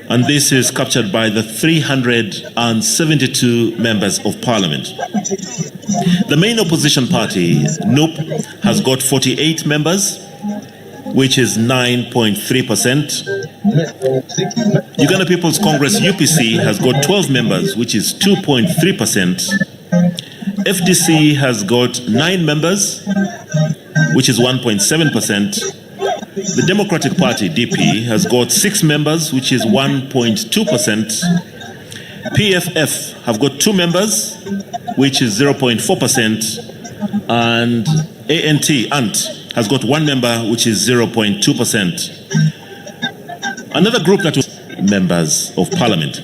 and this is captured by the 372 members of parliament. The main opposition party, NUP, has got 48 members, which is 9.3%. Uganda People's Congress, UPC, has got 12 members, which is 2.3%. FDC has got 9 members, which is 1.7%. The Democratic Party, DP, has got 6 members, which is 1.2%. PFF have got 2 members, which is 0.4%. And ANT has got 1 member, which is 0.2%. Another group that was members of parliament.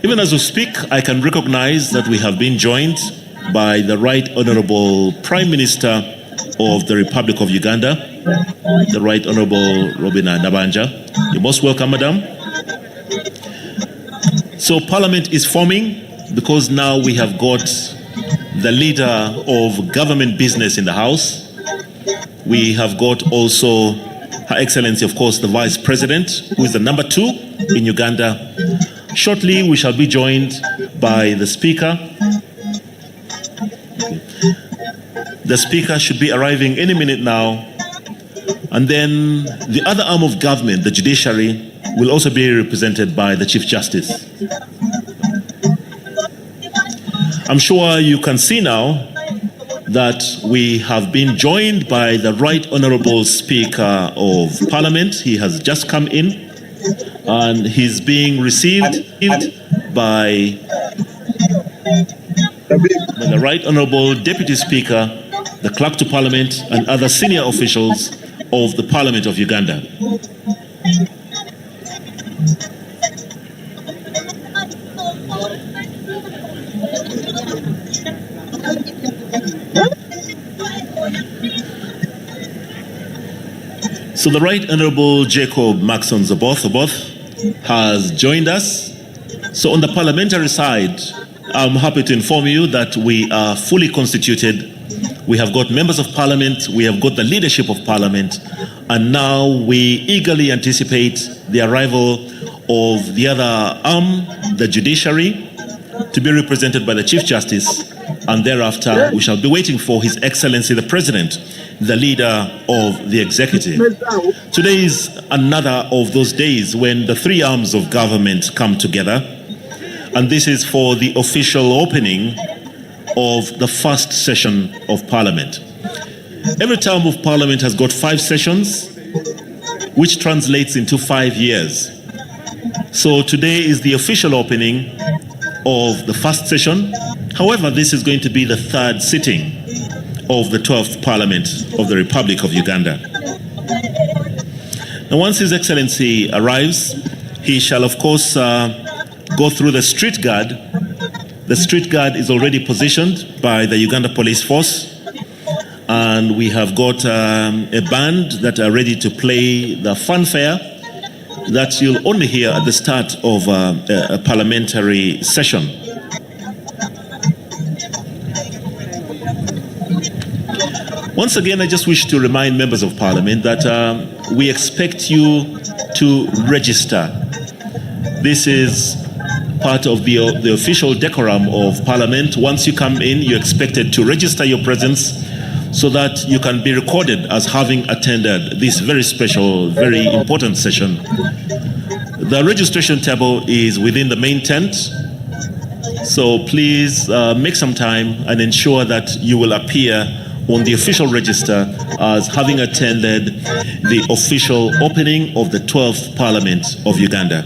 Even as we speak, I can recognize that we have been joined by the Right Honorable Prime Minister of the Republic of Uganda, the Right Honorable Robina Nabanja. You're most welcome, Madam. So Parliament is forming because now we have got the leader of government business in the House. We have got also Her Excellency, of course, the Vice President, who is the number 2 in Uganda. Shortly, we shall be joined by the Speaker. The Speaker should be arriving any minute now. And then the other arm of government, the judiciary, will also be represented by the Chief Justice. I'm sure you can see now that we have been joined by the Right Honorable Speaker of Parliament. He has just come in and he's being received by the Right Honorable Deputy Speaker, the Clerk to Parliament, and other senior officials of the Parliament of Uganda. So the Right Honorable Jacob Maxon Oboth has joined us. So on the parliamentary side, I'm happy to inform you that we are fully constituted. We have got members of parliament, we have got the leadership of parliament, and now we eagerly anticipate the arrival of the other arm, the judiciary, to be represented by the Chief Justice, and thereafter we shall be waiting for His Excellency the President, the leader of the executive. Today is another of those days when the 3 arms of government come together, and this is for the official opening of the first session of Parliament. Every term of Parliament has got 5 sessions, which translates into 5 years. So today is the official opening of the first session. However, this is going to be the 3rd sitting of the 12th Parliament of the Republic of Uganda. Now, once His Excellency arrives, he shall, of course, go through the street guard. The street guard is already positioned by the Uganda Police Force, and we have got a band that are ready to play the fanfare that you'll only hear at the start of a parliamentary session. Once again, I just wish to remind members of Parliament that we expect you to register. This is part of the official decorum of Parliament. Once you come in, you're expected to register your presence so that you can be recorded as having attended this very special, very important session. The registration table is within the main tent, so please make some time and ensure that you will appear on the official register as having attended the official opening of the 12th Parliament of Uganda.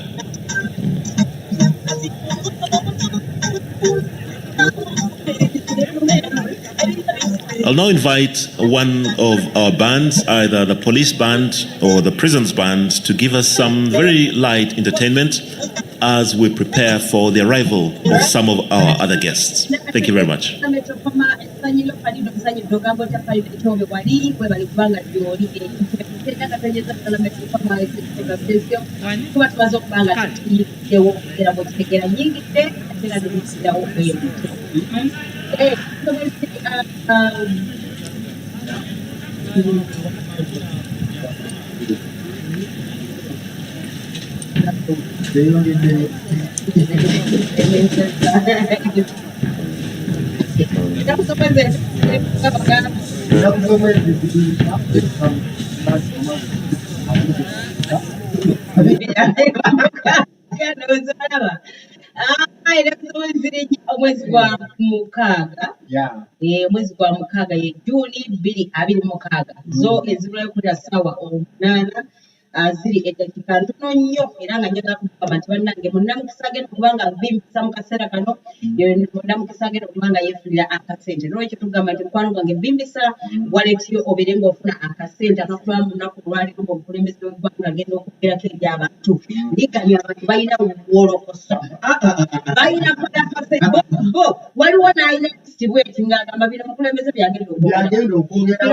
I'll now invite one of our bands, either the police band or the prisons band, to give us some very light entertainment as we prepare for the arrival of some of our other guests. Thank you very much. Omwezi gwa mukaaga omwezi gwa mukaaga ye Juni 2026 zo ezibulayo kuli ssaawa 8 ziri eddakiika ntono nnyo era nga njagala kugamba nti bannange munnamukisa agenda okubanga bimpisa mu kaseera kano munnamukisa agenda okubanga yeefunira akasente nolwekyo tugamba nti mukwano gwange bimbisa waletyo obeere ng'ofuna akasente akakuba mu lunaku olwaleero ng'omukulembeze w'eggwanga agenda okugerako eri abantu ndiganya abantu balina wolokoso balina akasente bo waliwo n'alina lisiti bweti ng'agamba bino omukulembeze byagenda okwogera.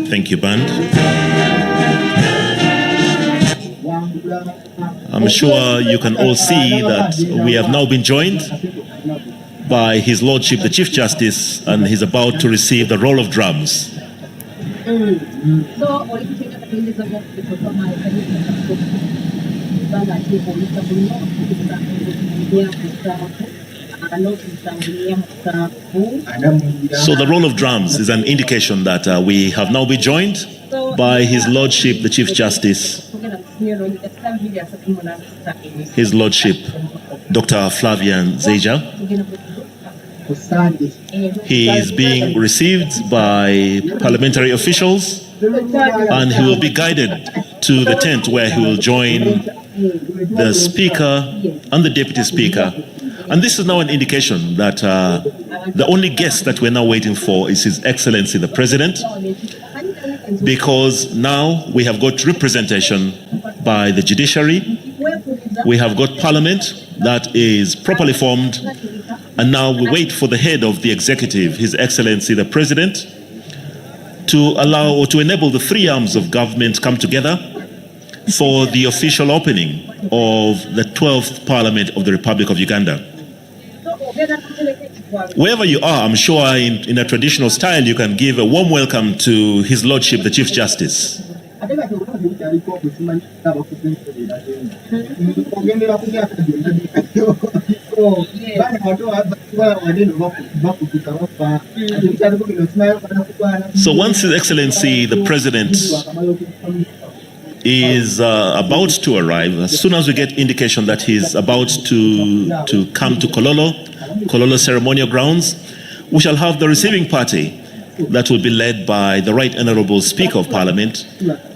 Thank you, band. I'm sure you can all see that we have now been joined by His Lordship, the Chief Justice, and he's about to receive the roll of drums. So the roll of drums is an indication that we have now been joined by His Lordship, the Chief Justice, His Lordship, Dr. Flavian Zeja. He is being received by parliamentary officials and he will be guided to the tent where he will join the Speaker and the Deputy Speaker. And this is now an indication that the only guest that we're now waiting for is His Excellency the President, because now we have got representation by the judiciary, we have got Parliament that is properly formed, and now we wait for the head of the executive, His Excellency the President, to allow or to enable the three arms of government come together for the official opening of the 12th Parliament of the Republic of Uganda. Wherever you are, I'm sure in a traditional style, you can give a warm welcome to His Lordship, the Chief Justice. So once His Excellency, the President, is about to arrive, as soon as we get indication that he's about to come to Kololo ceremonial grounds, we shall have the receiving party that will be led by the Right Honourable Speaker of Parliament,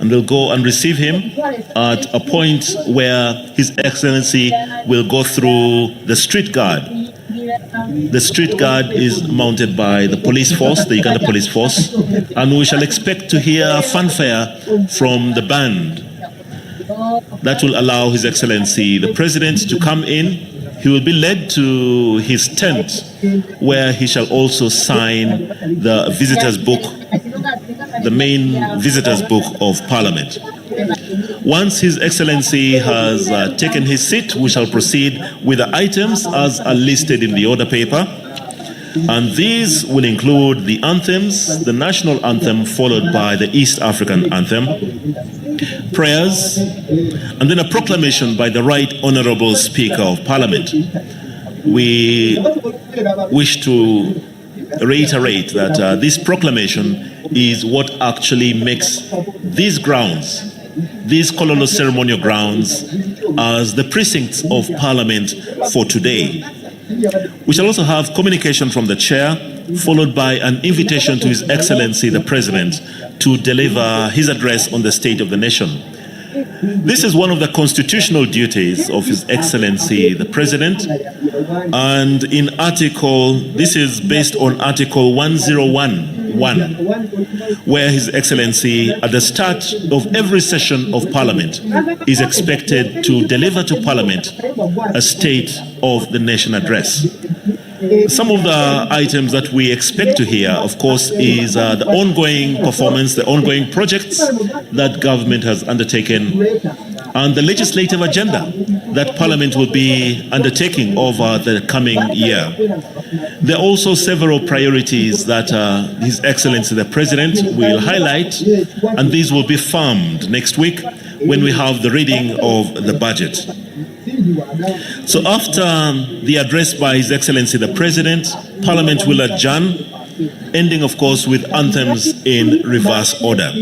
and they'll go and receive him at a point where His Excellency will go through the street guard. The street guard is mounted by the police force, the Uganda Police Force, and we shall expect to hear fanfare from the band that will allow His Excellency the President to come in he will be led to his tent, where he shall also sign the visitors' book, the main visitors' book of Parliament. Once His Excellency has taken his seat, we shall proceed with the items as are listed in the order paper. And these will include the anthems, the national anthem followed by the East African anthem, prayers, and then a proclamation by the Right Honorable Speaker of Parliament. We wish to reiterate that this proclamation is what actually makes these grounds, these Kololo ceremonial grounds, as the precincts of Parliament for today. We shall also have communication from the chair, followed by an invitation to His Excellency the President to deliver his address on the state of the nation. This is one of the constitutional duties of His Excellency the President, and this is based on Article 101, where His Excellency, at the start of every session of Parliament, is expected to deliver to Parliament a State of the Nation address. Some of the items that we expect to hear, of course, is the ongoing performance, the ongoing projects that government has undertaken, and the legislative agenda that Parliament will be undertaking over the coming year. There are also several priorities that His Excellency the President will highlight, and these will be farmed next week when we have the reading of the budget. So after the address by His Excellency the President, Parliament will adjourn, ending, of course, with anthems in reverse order.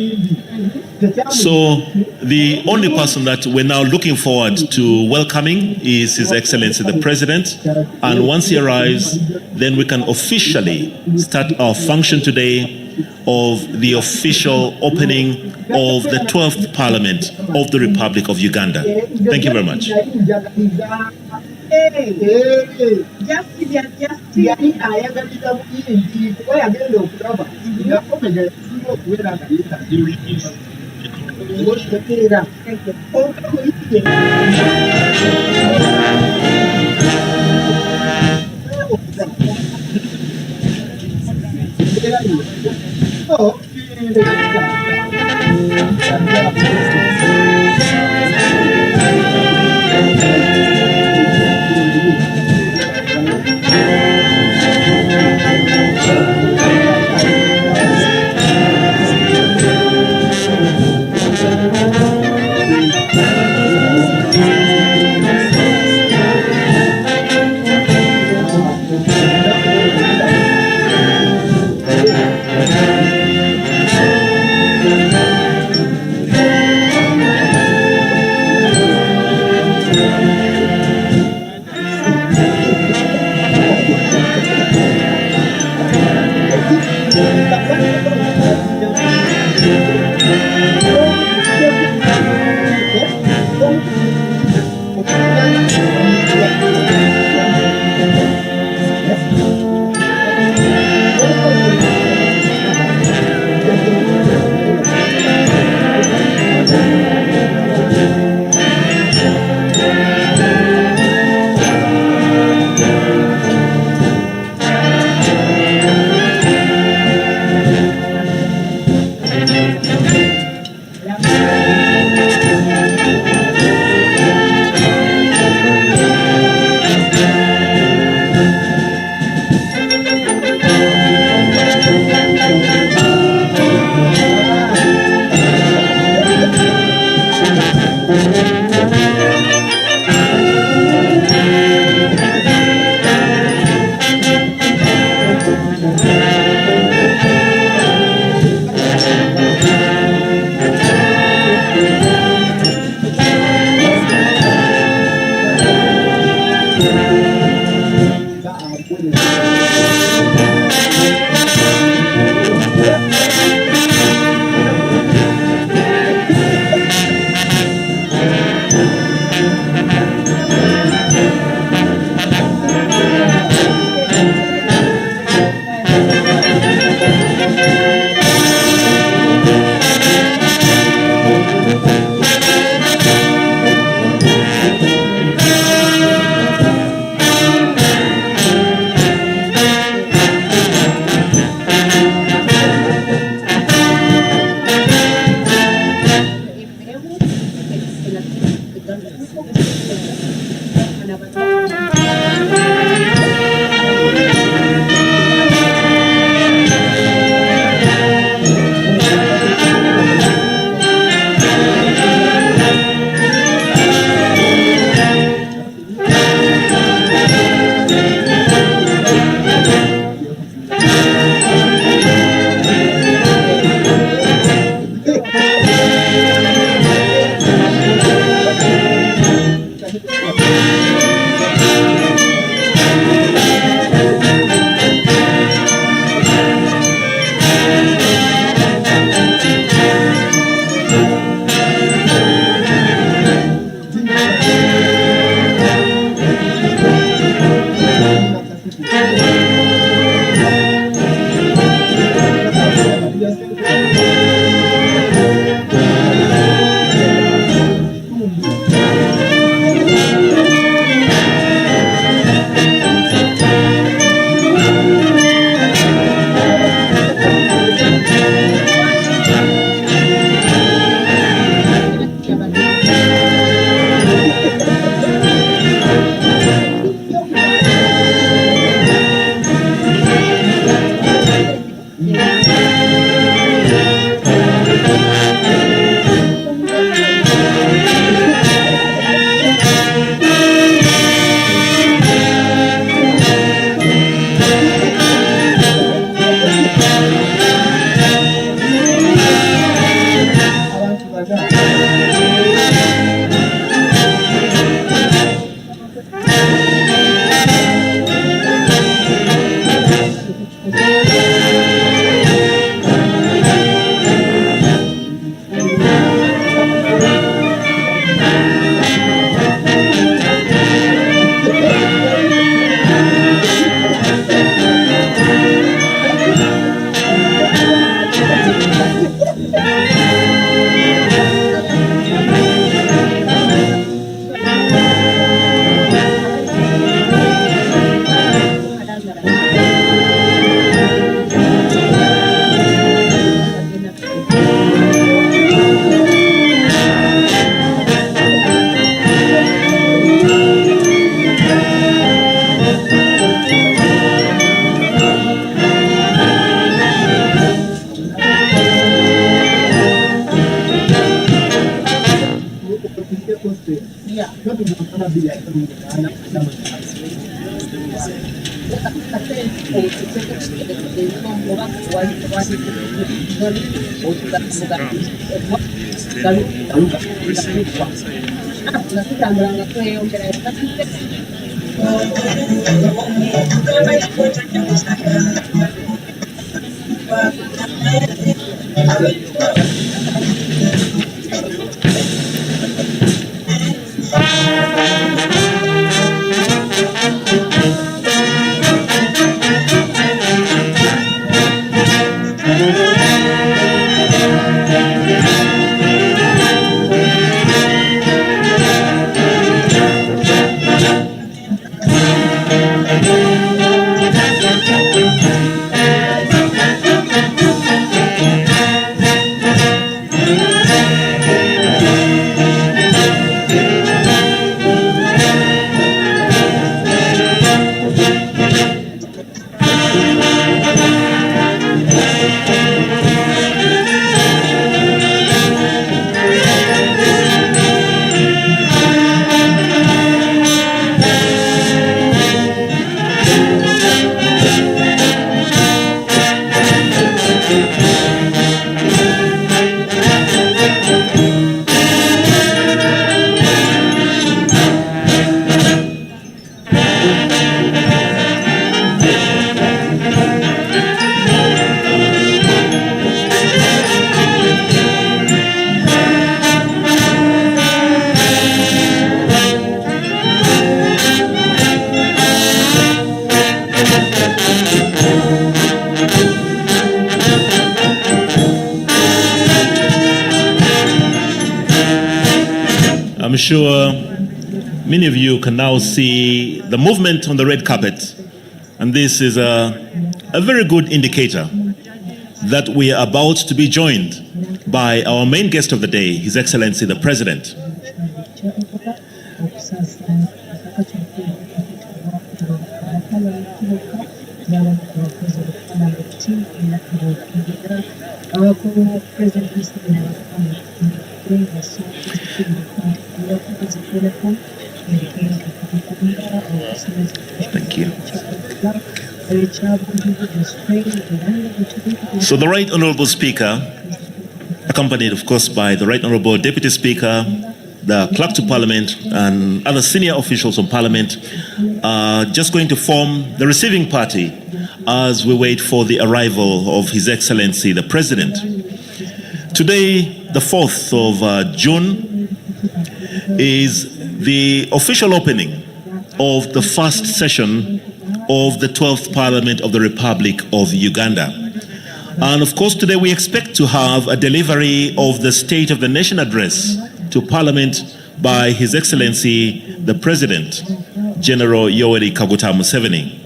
So the only person that we're now looking forward to welcoming is His Excellency the President. And once he arrives, then we can officially start our function today of the official opening of the 12th Parliament of the Republic of Uganda. Thank you very much. I'm sure many of you can now see the movement on the red carpet, and this is a very good indicator that we are about to be joined by our main guest of the day, His Excellency the President. Thank you. So the Right Honorable Speaker, accompanied of course by the Right Honorable Deputy Speaker, the Clerk to Parliament and other senior officials from Parliament, are just going to form the receiving party as we wait for the arrival of His Excellency the President. Today, the 4th of June, is the official opening of the first session of the 12th Parliament of the Republic of Uganda. And of course, today we expect to have a delivery of the State of the Nation address to Parliament by His Excellency the President, General Yoweri Kaguta Museveni.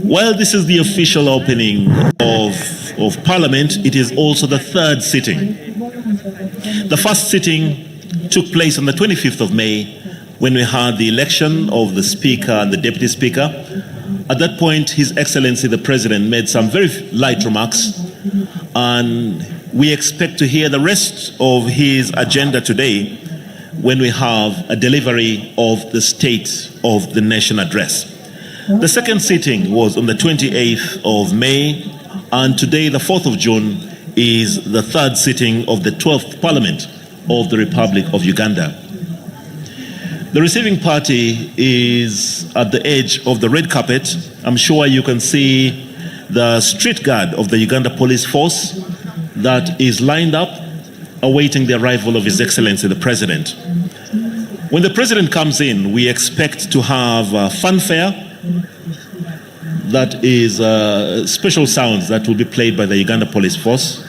While this is the official opening of Parliament, it is also the third sitting. The first sitting took place on the 25th of May when we had the election of the Speaker and the Deputy Speaker. At that point, His Excellency the President made some very light remarks, and we expect to hear the rest of his agenda today when we have a delivery of the State of the Nation address. The second sitting was on the 28th of May, and today, the 4th of June, is the third sitting of the 12th Parliament of the Republic of Uganda. The receiving party is at the edge of the red carpet. I'm sure you can see the street guard of the Uganda Police Force that is lined up awaiting the arrival of His Excellency the President. When the President comes in, we expect to have fanfare, that is special sounds that will be played by the Uganda Police Force.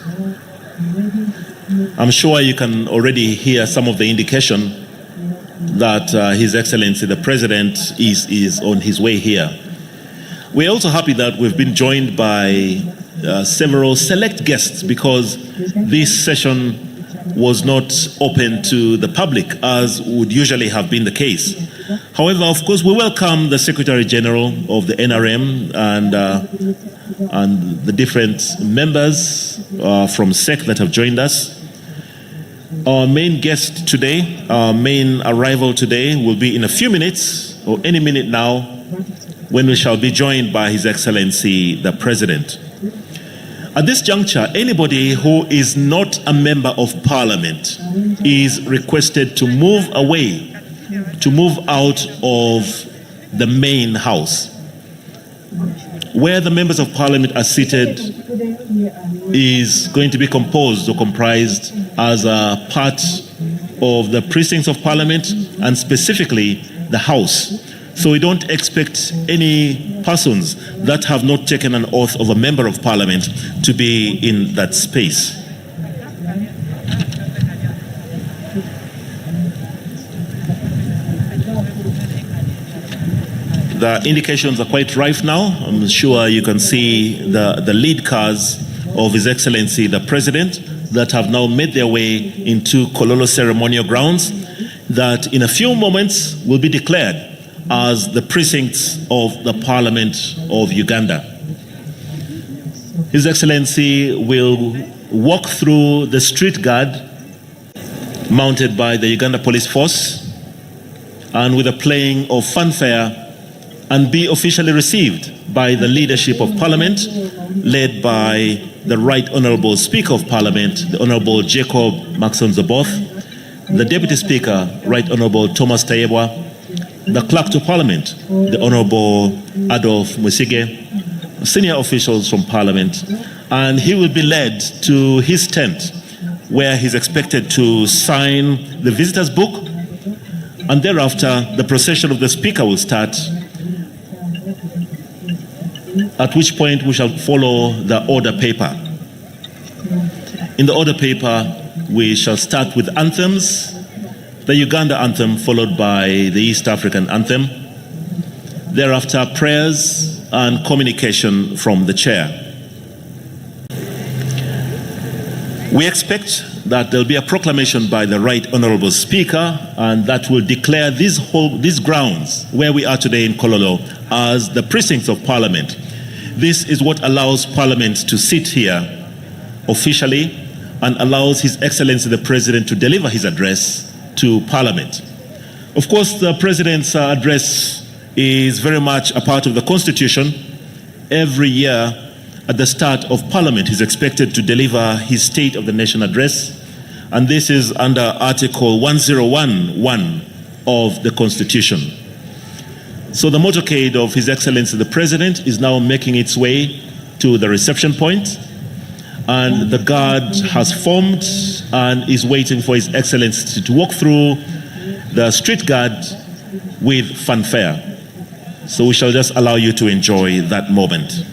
I'm sure you can already hear some of the indication that His Excellency the President is on his way here. We're also happy that we've been joined by several select guests, because this session was not open to the public as would usually have been the case. However, of course, we welcome the Secretary General of the NRM and the different members from SEC that have joined us. Our main guest today, our main arrival today, will be in a few minutes, or any minute now, when we shall be joined by His Excellency the President. At this juncture, anybody who is not a member of Parliament is requested to move away, to move out of the main house. Where the members of Parliament are seated is going to be composed or comprised as a part of the precincts of Parliament, and specifically the House. So we don't expect any persons that have not taken an oath of a member of Parliament to be in that space. The indications are quite rife now. I'm sure you can see the lead cars of His Excellency the President that have now made their way into Kololo ceremonial grounds that in a few moments will be declared as the precincts of the Parliament of Uganda. His Excellency will walk through the street guard mounted by the Uganda Police Force, and with a playing of fanfare, and be officially received by the leadership of Parliament, led by the Right Honourable Speaker of Parliament, the Honourable Jacob Maxon Zoboth, the Deputy Speaker, Right Honourable Thomas Tayebwa, the Clerk to Parliament, the Honourable Adolf Musige, senior officials from Parliament, and he will be led to his tent where he's expected to sign the visitor's book, and thereafter the procession of the Speaker will start, at which point we shall follow the order paper. In the order paper, we shall start with anthems, the Uganda anthem followed by the East African anthem, thereafter prayers and communication from the chair. We expect that there will be a proclamation by the Right Honourable Speaker, and that will declare these grounds where we are today in Kololo as the precincts of Parliament. This is what allows Parliament to sit here officially and allows His Excellency the President to deliver his address to Parliament. Of course, the President's address is very much a part of the Constitution. Every year at the start of Parliament, he's expected to deliver his State of the Nation address, and this is under Article 1011 of the Constitution. So the motorcade of His Excellency the President is now making its way to the reception point, and the guard has formed and is waiting for His Excellency to walk through the street guard with fanfare. So we shall just allow you to enjoy that moment.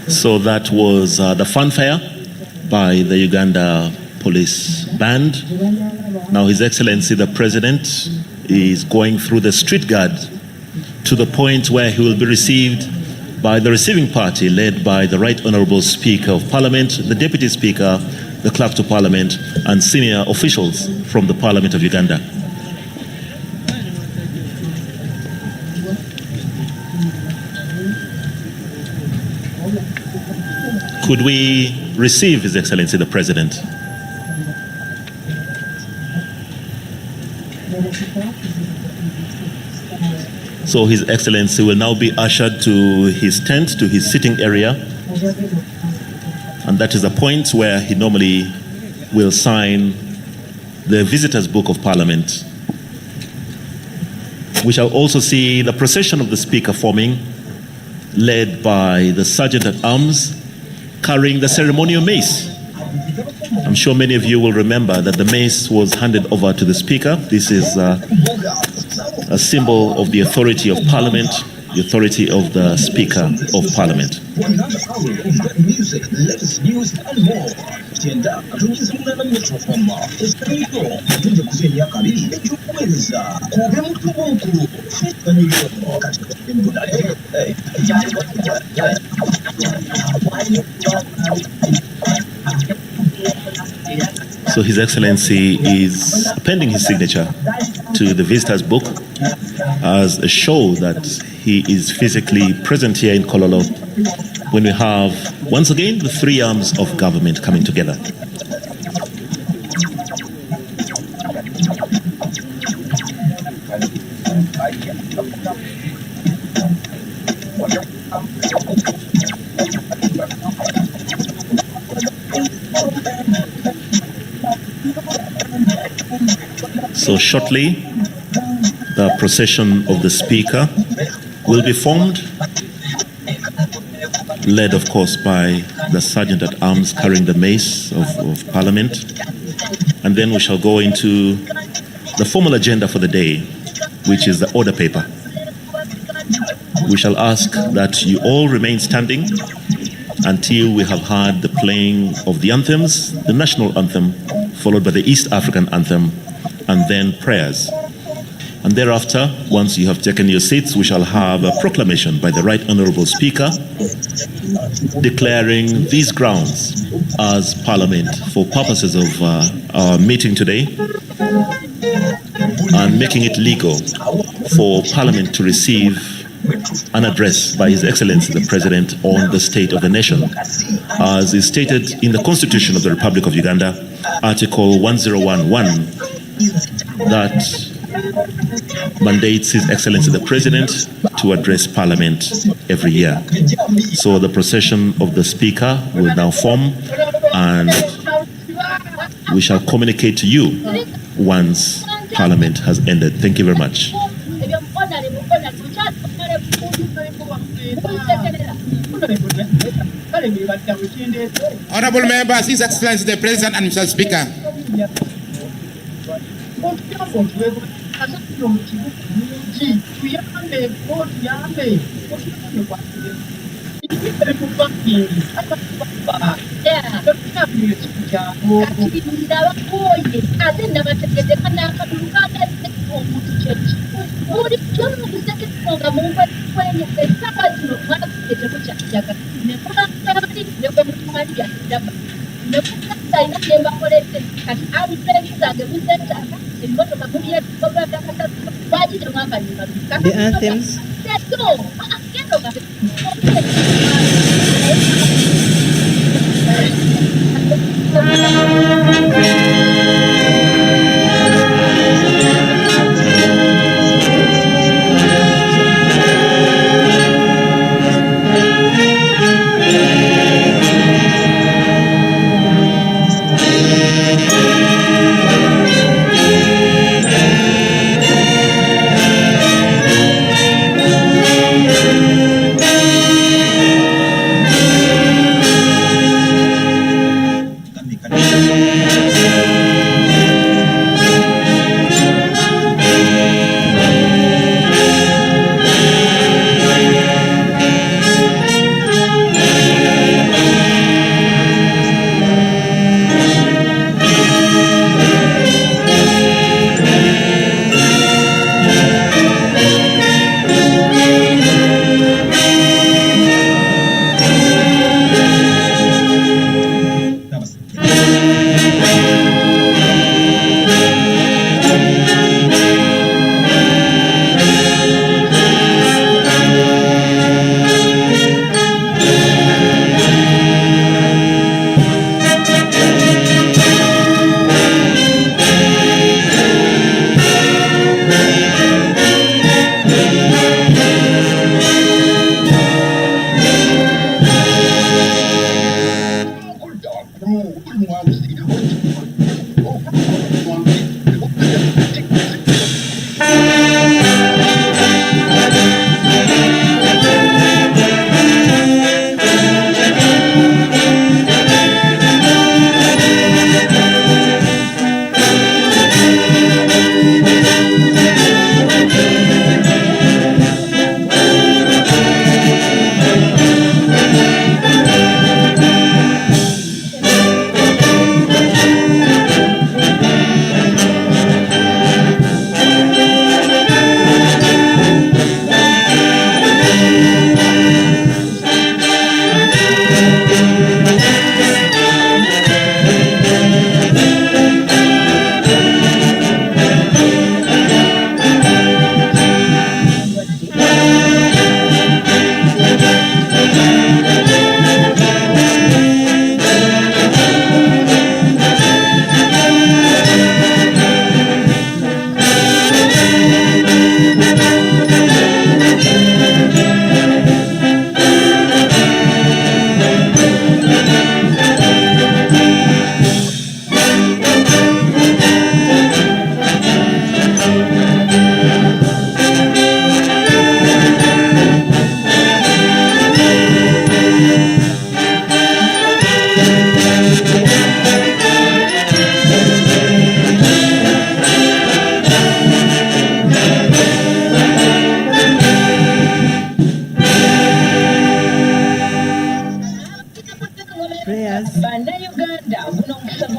So that was the fanfare by the Uganda Police Band. Now His Excellency the President is going through the street guard to the point where he will be received by the receiving party led by the Right Honourable Speaker of Parliament, the Deputy Speaker, the Clerk to Parliament and senior officials from the Parliament of Uganda. Could we receive His Excellency the President? So His Excellency will now be ushered to his tent, to his sitting area. And that is a point where he normally will sign the Visitors' Book of Parliament. We shall also see the procession of the Speaker forming, led by the Sergeant at Arms, carrying the ceremonial mace. I'm sure many of you will remember that the mace was handed over to the Speaker. This is a symbol of the authority of Parliament, the authority of the Speaker of Parliament. So His Excellency is appending his signature to the Visitors' Book as a show that he is physically present here in Kololo when we have, once again, the three arms of government coming together. So shortly, the procession of the Speaker will be formed, led of course by the Sergeant at Arms carrying the mace of Parliament. And then we shall go into the formal agenda for the day, which is the order paper. We shall ask that you all remain standing until we have heard the playing of the anthems, the national anthem, followed by the East African anthem, and then prayers. And thereafter, once you have taken your seats, we shall have a proclamation by the Right Honourable Speaker declaring these grounds as Parliament for purposes of our meeting today and making it legal for Parliament to receive an address by His Excellency the President on the state of the nation, as is stated in the Constitution of the Republic of Uganda, Article 1011, that mandates His Excellency the President to address Parliament every year. So the procession of the Speaker will now form, and we shall communicate to you once Parliament has ended. Thank you very much. Honorable members, His Excellency the President and Mr. Speaker. The anthems.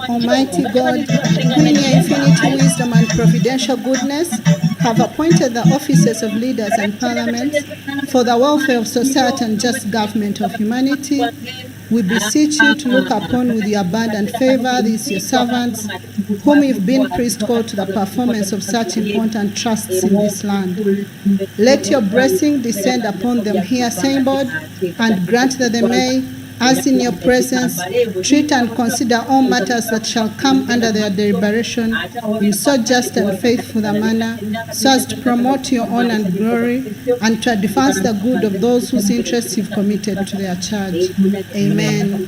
Almighty God, who in your infinite wisdom and providential goodness have appointed the offices of leaders and parliament for the welfare of society and just government of humanity, we beseech you to look upon with your abundant favor these your servants, whom you've been pleased called to the performance of such important trusts in this land. Let your blessing descend upon them here assembled, and grant that they may, as in your presence, treat and consider all matters that shall come under their deliberation in so just and faithful a manner, so as to promote your honor and glory, and to advance the good of those whose interests you've committed to their charge. Amen.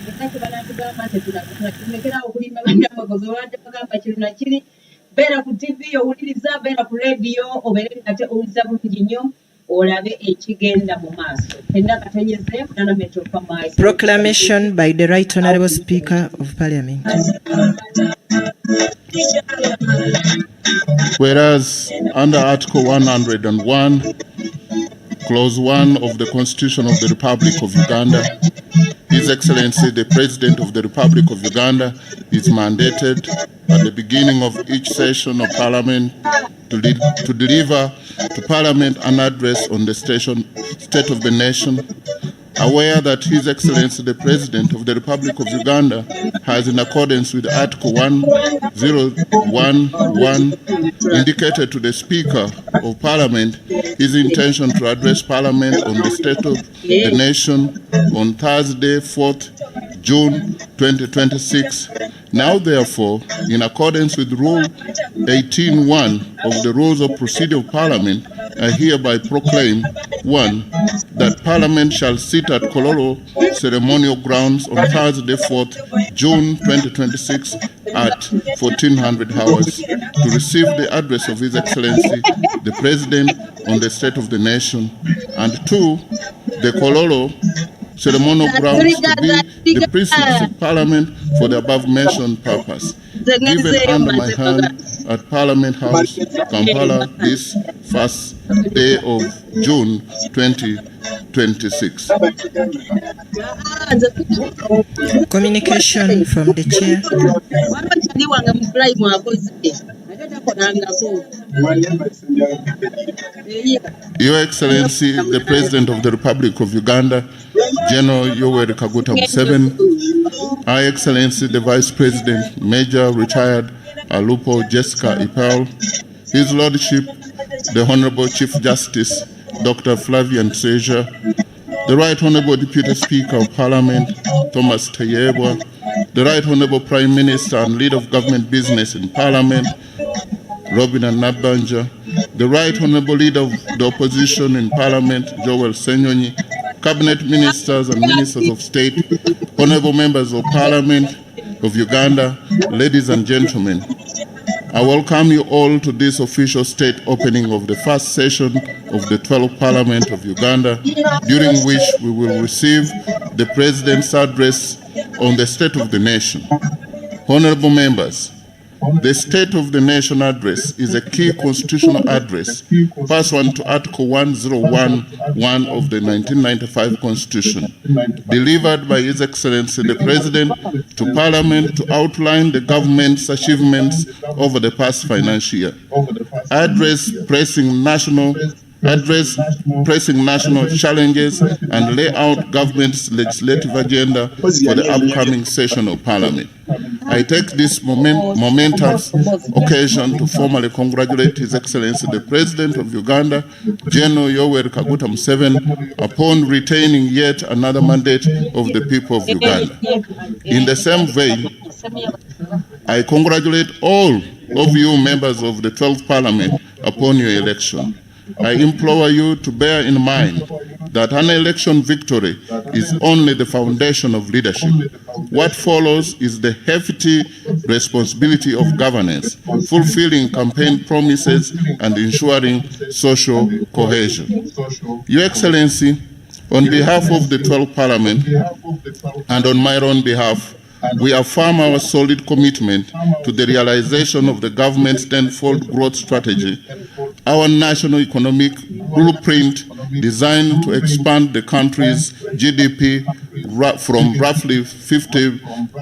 Beera ku TV owuliriza, beera ku radio obeere ate owuliriza bulungi nnyo olabe ekigenda mu maaso. Fenna katonyeze Parliament of Commerce. Proclamation by the Right Honourable Speaker of Parliament. Whereas under Article 101, Clause 1 of the Constitution of the Republic of Uganda, His Excellency the President of the Republic of Uganda is mandated at the beginning of each session of Parliament to deliver to Parliament an address on the state of the nation, aware that His Excellency the President of the Republic of Uganda has, in accordance with Article 1011, indicated to the Speaker of Parliament his intention to address Parliament on the state of the nation on Thursday, 4th June 2026. Now, therefore, in accordance with Rule 18.1 of the Rules of Procedure of Parliament, I hereby proclaim, 1, that Parliament shall sit at Kololo ceremonial grounds on Thursday, 4th June 2026 at 1400 hours to receive the address of His Excellency, the President, on the state of the nation, and 2, the Kololo ceremonial grounds to be the precincts of Parliament for the above-mentioned purpose, given under my hand at Parliament House, Kampala, this first day of June 2026. Communication from the Chair. Your Excellency, the President of the Republic of Uganda, General Yoweri Kaguta Museveni, Her Excellency, the Vice President, Major Retired Alupo Jessica Ipal, His Lordship, the Honorable Chief Justice, Dr. Flavian Seja, the Right Honorable Deputy Speaker of Parliament, Thomas Tayebwa, the Right Honorable Prime Minister and Leader of Government Business in Parliament, Robin Nabanja, the Right Honorable Leader of the Opposition in Parliament, Joel Senyonyi, Cabinet Ministers and Ministers of State, Honorable Members of Parliament, of Uganda, ladies and gentlemen, I welcome you all to this official state opening of the first session of the 12th Parliament of Uganda, during which we will receive the President's address on the State of the Nation. Honorable members, the State of the Nation address is a key constitutional address pursuant to Article 1011 of the 1995 Constitution, delivered by His Excellency the President to Parliament to outline the government's achievements over the past financial year, address pressing national challenges, and lay out government's legislative agenda for the upcoming session of Parliament. I take this momentous occasion to formally congratulate His Excellency the President of Uganda, General Yoweri Kaguta Museveni, upon retaining yet another mandate of the people of Uganda. In the same vein, I congratulate all of you members of the 12th Parliament upon your election. I implore you to bear in mind that an election victory is only the foundation of leadership. What follows is the hefty responsibility of governance, fulfilling campaign promises and ensuring social cohesion. Your Excellency, on behalf of the 12th Parliament and on my own behalf, we affirm our solid commitment to the realization of the government's tenfold growth strategy, our national economic blueprint designed to expand the country's GDP from roughly $50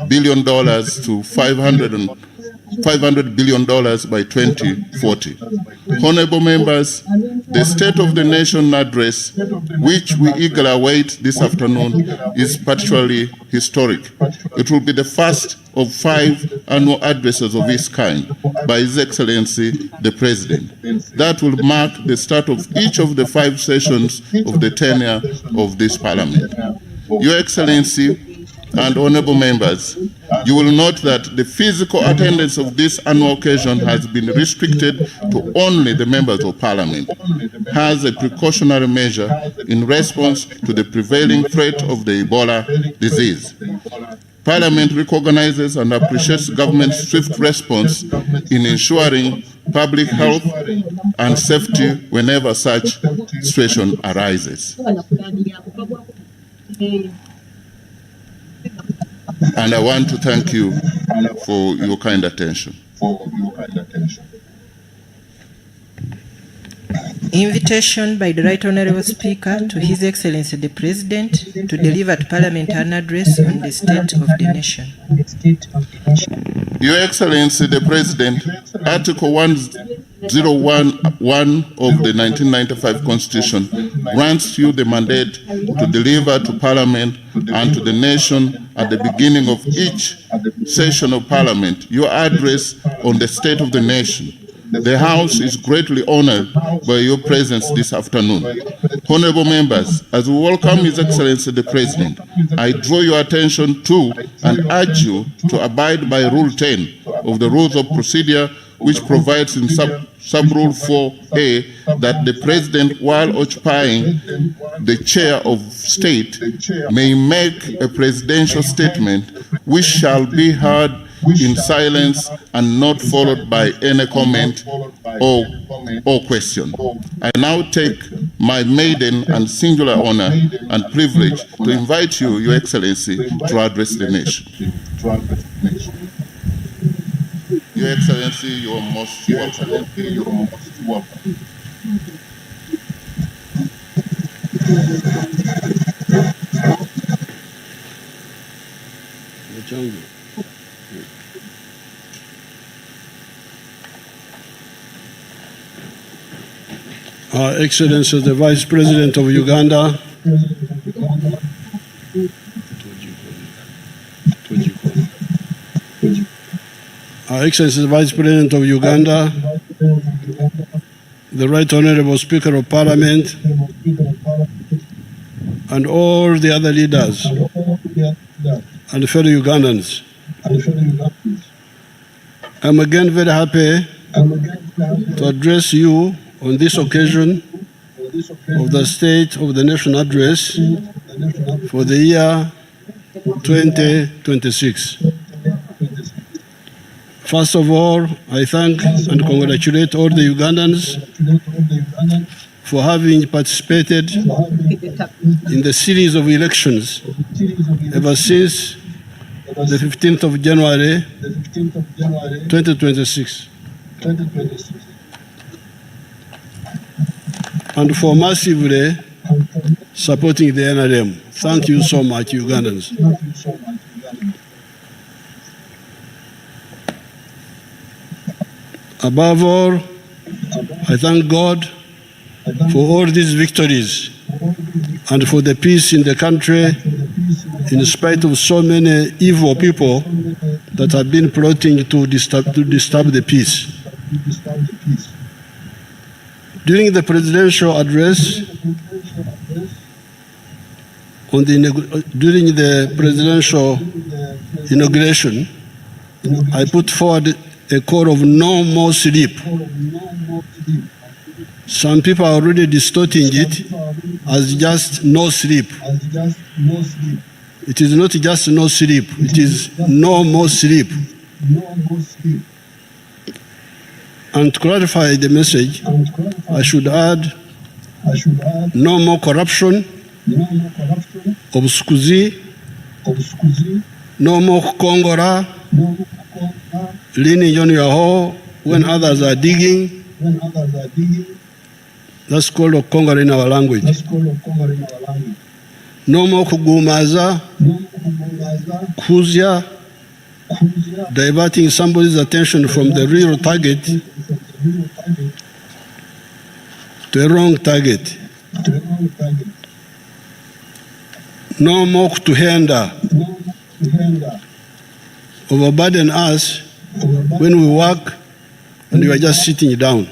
billion to $500 billion by 2040. Honorable members, the State of the Nation address, which we eagerly await this afternoon, is particularly historic. It will be the first of 5 annual addresses of its kind by His Excellency the President. That will mark the start of each of the 5 sessions of the tenure of this Parliament. Your Excellency and honorable members, you will note that the physical attendance of this annual occasion has been restricted to only the members of Parliament, as a precautionary measure in response to the prevailing threat of the Ebola disease. Parliament recognizes and appreciates government's swift response in ensuring public health and safety whenever such situation arises. And I want to thank you for your kind attention. Invitation by the Right Honourable Speaker to His Excellency the President to deliver to Parliament an address on the State of the Nation. Your Excellency the President, Article 1011 of the 1995 Constitution grants you the mandate to deliver to Parliament and to the nation at the beginning of each session of Parliament your address on the state of the nation. The House is greatly honored by your presence this afternoon. Honorable members, as we welcome His Excellency the President, I draw your attention to and urge you to abide by Rule 10 of the Rules of Procedure, which provides in sub-rule 4A that the President, while occupying the chair of state, may make a presidential statement which shall be heard in silence and not followed by any comment or question. I now take my maiden and singular honor and privilege to invite you, Your Excellency, to address the nation. Your Excellency, you are most welcome. Excellency, the Vice President of Uganda, Excellency, the Vice President of Uganda, the Right Honourable Speaker of Parliament, and all the other leaders and fellow Ugandans. I'm again very happy to address you on this occasion of the State of the Nation address for the year 2026. First of all, I thank and congratulate all the Ugandans for having participated in the series of elections ever since the 15th of January 2026, and for massively supporting the NRM. Thank you so much, Ugandans. Above all, I thank God for all these victories and for the peace in the country, in spite of so many evil people that have been plotting to disturb the peace. During the presidential address, during the presidential inauguration, I put forward a call of no more sleep. Some people are already distorting it as just no sleep. It is not just no sleep, it is no more sleep. And to clarify the message, I should add no more corruption, obscusi, no more kongora, leaning on your hole when others are digging. That's called kongora in our language. No more kugumaza, kuzya, diverting somebody's attention from the real target to a wrong target. No more kutuhenda, overburden us when we work and we are just sitting down.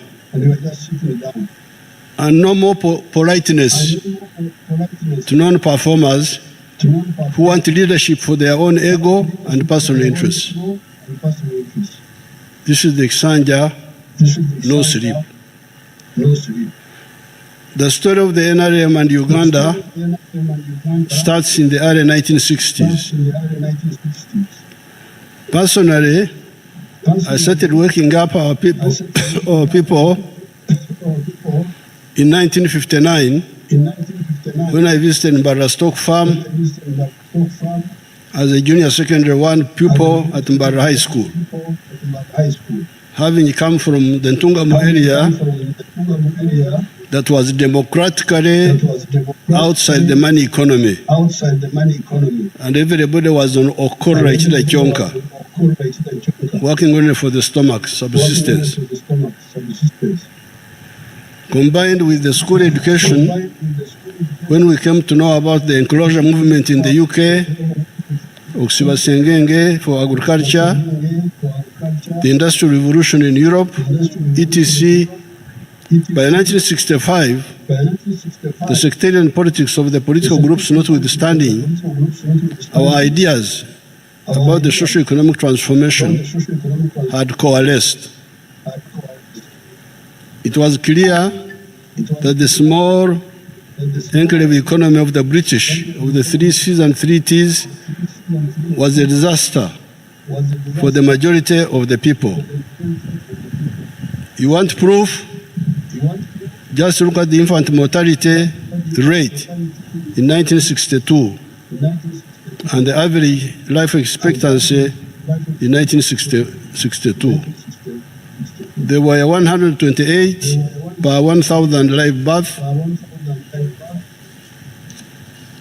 And no more politeness to non-performers who want leadership for their own ego and personal interests. This is the Xanja, no sleep. The story of the NRM and Uganda starts in the early 1960s. Personally, I started working up our people in 1959 when I visited Mbara Stock Farm as a junior secondary one pupil at Mbara High School. Having come from the Ntungamo area that was democratically outside the money economy, and everybody was on Okora Ichida Kyonka, working only for the stomach, subsistence. Combined with the school education, when we came to know about the enclosure movement in the UK, Oxibasengenge for agriculture, the Industrial Revolution in Europe, etc. By 1965, the sectarian politics of the political groups notwithstanding, our ideas about the socio-economic transformation had coalesced. It was clear that the small enclave economy of the British, of the 3 C's and 3 T's, was a disaster for the majority of the people. You want proof? Just look at the infant mortality rate in 1962 and the average life expectancy in 1962. There were 128 per 1,000 live births,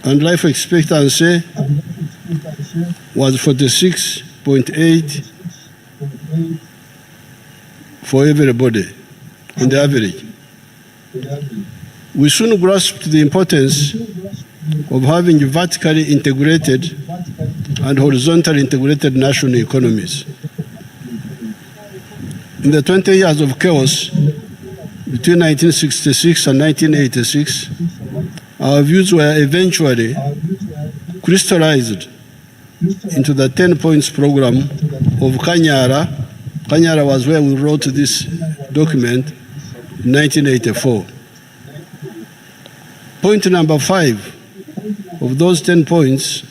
and life expectancy was 46.8 for everybody on the average. We soon grasped the importance of having vertically integrated and horizontally integrated national economies. In the 20 years of chaos between 1966 and 1986, our views were eventually crystallized into the 10 points program of Kanyara. Kanyara was where we wrote this document in 1984. Point number 5 of those 10 points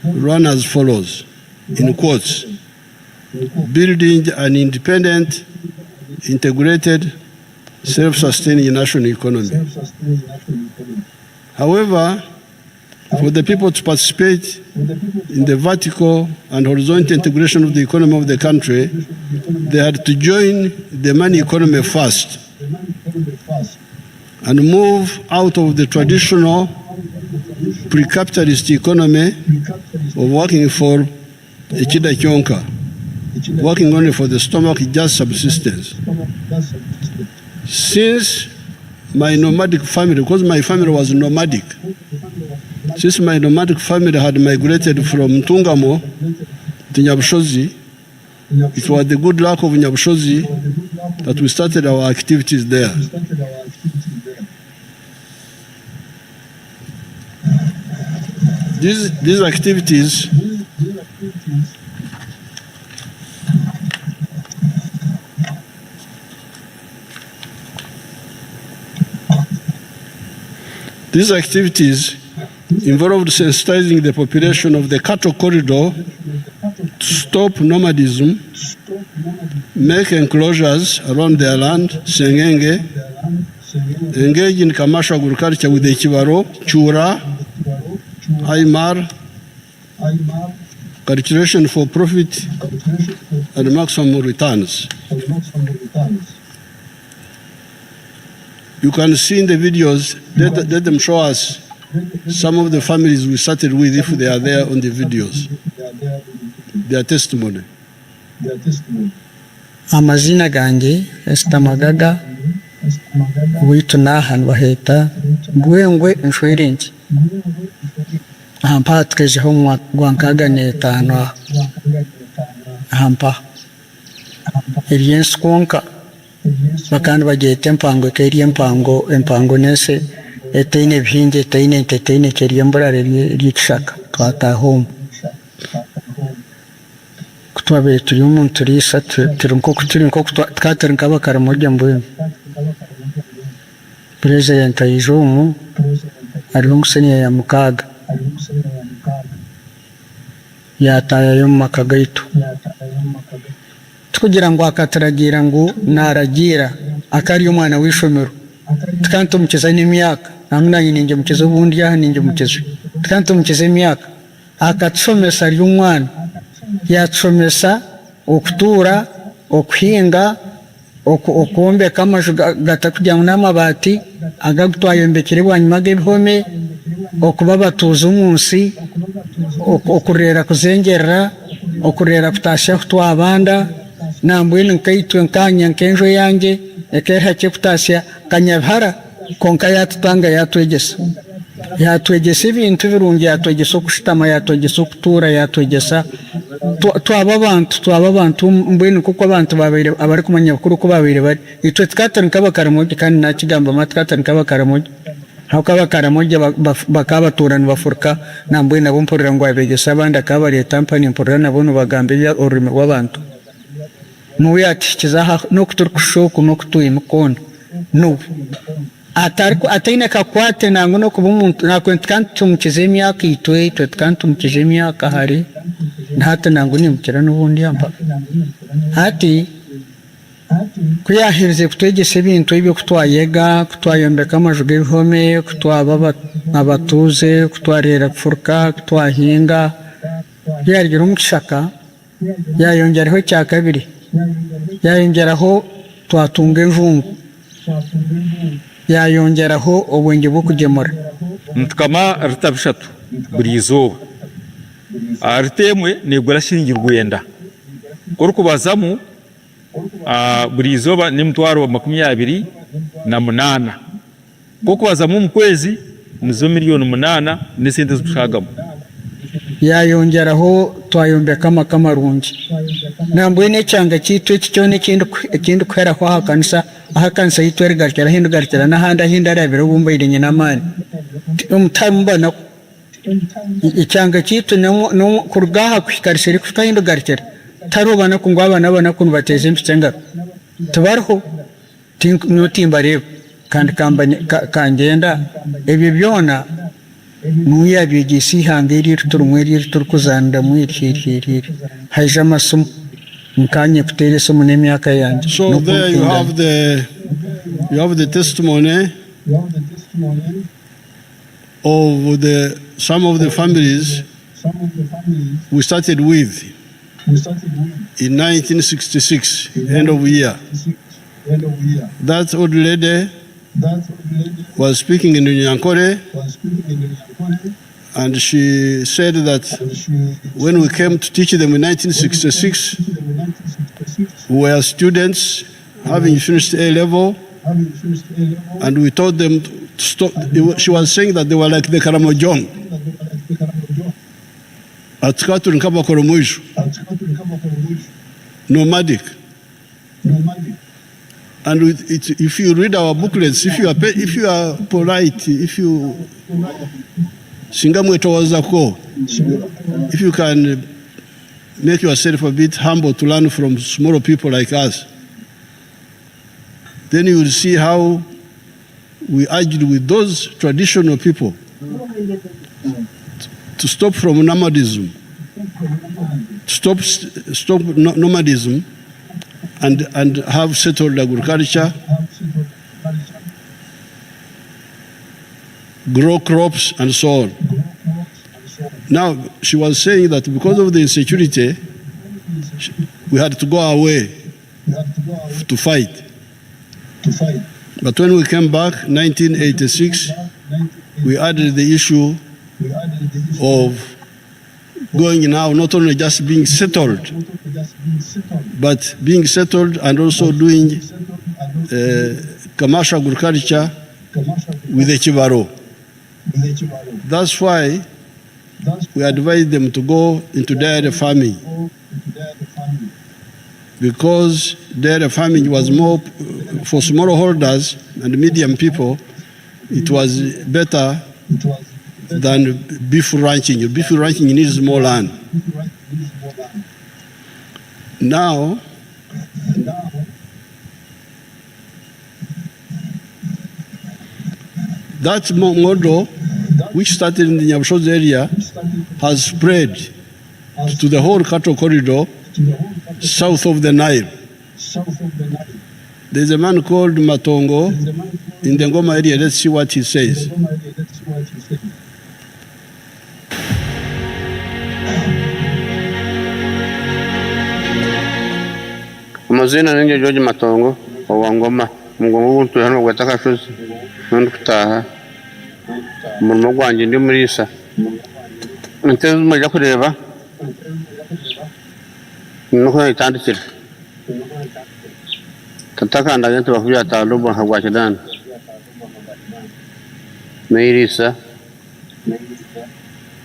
ran as follows, in quotes: building an independent, integrated, self-sustaining national economy. However, for the people to participate in the vertical and horizontal integration of the economy of the country, they had to join the money economy first and move out of the traditional pre-capitalist economy of working for a chida kyonka, working only for the stomach, just subsistence. Since my nomadic family, because my family was nomadic, since my nomadic family had migrated from Tungamo to Nyabushozi, it was the good luck of Nyabushozi that we started our activities there. These activities involved sensitizing the population of the cattle corridor to stop nomadism, make enclosures around their land, Sengenge, engage in commercial agriculture with the Kibaro, Chura, Aymar, cultivation for profit and maximum returns. You can see in the videos, let them show us some of the families we started with if they are there on the videos, their testimony. Amazina gange estamagaga witu nahan waheta gwengwe nshwiringi hampa tkejeho gwankaga netano hampa eriens konka bakandi bagete mpango keri empango nese etine bhinge etine keriembura rikishaka twata home kutwabe turi umuntu risa turi twaterinka bakara mujya mbwe president ayijumu ariho musenya ya mukaga yataya yo makagaitu tukugira ngo akataragira ngo naragira akari umwana wishomero tukanto mukeza n'imyaka namuna nyinje mukeza ubundi ya ninje mukeza tukanto mukeza imyaka akatsomesa ari umwana yatsomesa okutura okuhinga okuombeka amaju gatakujya n'amabati agagutwayombekere bwanyuma gebihome okuba batuza umunsi okurera kuzengerera okurera kutasha kutwabanda nambwene nkaitwe nkanya nkenjo yange ekeha cye kutasha kanyabhara konka yatutanga yatwegesa ibintu birungi yatwegesa okushitama yatwegesa okutura yatwegesa twaba abantu mbwene kuko abantu babire abari kumanya kuri ko babire bari itwe twaterinka bakaramoje kandi nakigamba matwaterinka bakaramoje hakabakaramoje bakabaturana bafurka nambwene abo mporera ngo abegesa abandi akabari tampani mporera nabo bagambe urime w'abantu nuyati kizaha no kuturkushoku no kutuyimkono no ataina kakwate nango no kuba umuntu nakwenkantu mukizemya kitwe twetkantu mukizemya kahari hata nango nimukira n'ubundi yamba hati kuyahirize kutwegese ibintu ibyo kutwayega kutwayombeka amajuge bihome kutwaba abatuze kutwarera kufurka kutwahinga yagira umukishaka yayongeraho cya kabiri yayongeraho twatunga envungu yayongeraho ubwenge bwo kugemura ntukama ritabishatu buri izuba aritemwe negura shingirwa yenda kurukubazamu buri izuba ni mtwaro 28 kukubazamu mu kwezi nizo miliyoni 8 n'isente z'ushagamo yayongeraho twayombeka amamarungi nambwene cyanga cyitwe cyone ikindi kwera kwa hakansa yitwergarkera hindugarkera nahanda hindarabira ubumbaire nyina mani umutambana icyanga cyitwe no kurgaha kwikariseri kutahindugarkera tarobana ku ngwabana bana kuntu bateze impitenga tubarho notimba rero kandi kambanye kangenda ebyo byona nuya bigisi hangeri turumweri turkuzanda mwirhirhiri haje amasomo nkanye kuteera esimu n'emyaka yange. So there you have the testimony of some of the families we started with in 1966, end of year. That old lady was speaking in Nyankore, and she said that when we came to teach them in 1966, we were students having finished A level, and we told them to stop. She was saying that they were like the Karamojong. Nomadic. And if you read our booklets, if you are polite, if you if you can make yourself a bit humble to learn from smaller people like us, then you will see how we argued with those traditional people to stop from nomadism, stop nomadism, and have settled agriculture, grow crops, and so on. Now, she was saying that because of the insecurity, we had to go away to fight. But when we came back, 1986, we added the issue of going now not only just being settled, but being settled and also doing commercial agriculture with the Chivaro. That's why we advise them to go into dairy farming, because dairy farming was more for smallholders and medium people. It was better than beef ranching. Beef ranching needs more land. Now, that model, which started in the Nyabushozi area, has spread to the whole cattle corridor south of the Nile. There's a man called Matongo in the Ngoma area. Let's see what he says. Amazina ninge George Matongo wa Ngoma Mgongo wuntu hano gwataka shozi ndo kutaha umurimo gwanje ndi muri isa nteze mujya kureba nuko itandikira tatakanda gento bakuya talubo hagwakidana meirisa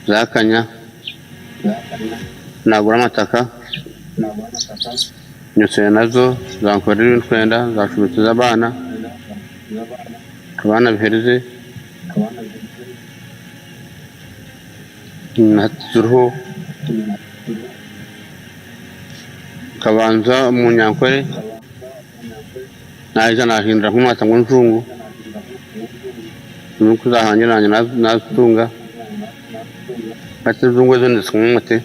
zakanya nagura amataka nyose nazo zankorera intwenda zashubitiza abana bihereze natsuruho kabanza mu Nyankore naje nahindura nk'umwata ngo nzungu nuko zahanyuranye nazitunga atezungwe zo ndisumute.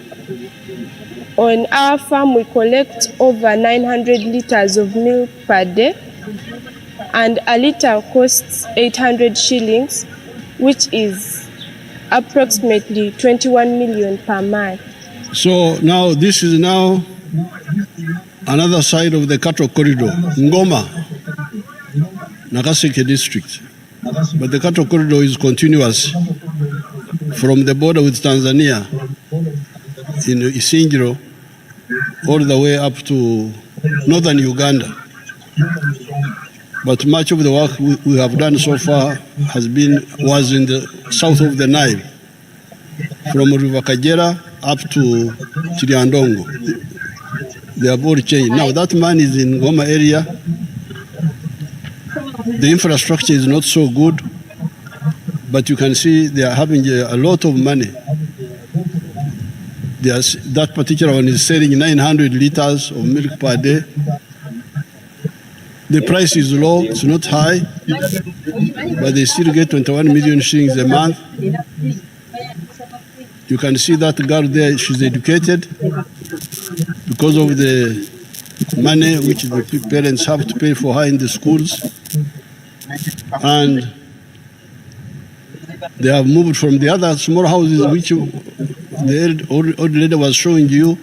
On our farm, we collect over 900 liters of milk per day, and a liter costs 800 shillings, which is approximately 21 million per month. So now this is now another side of the cattle corridor, Ngoma, Nagaseke district. But the cattle corridor is continuous from the border with Tanzania in Isingiro all the way up to northern Uganda. But much of the work we have done so far was in the south of the Nile, from River Kajera up to Chiriandongo. They have all changed. Now that man is in Goma area. The infrastructure is not so good, but you can see they are having a lot of money. That particular one is selling 900 liters of milk per day. The price is low, it's not high, but they still get 21 million shillings a month. You can see that girl there, she's educated because of the money which the parents have to pay for her in the schools. And they have moved from the other small houses which the old lady was showing you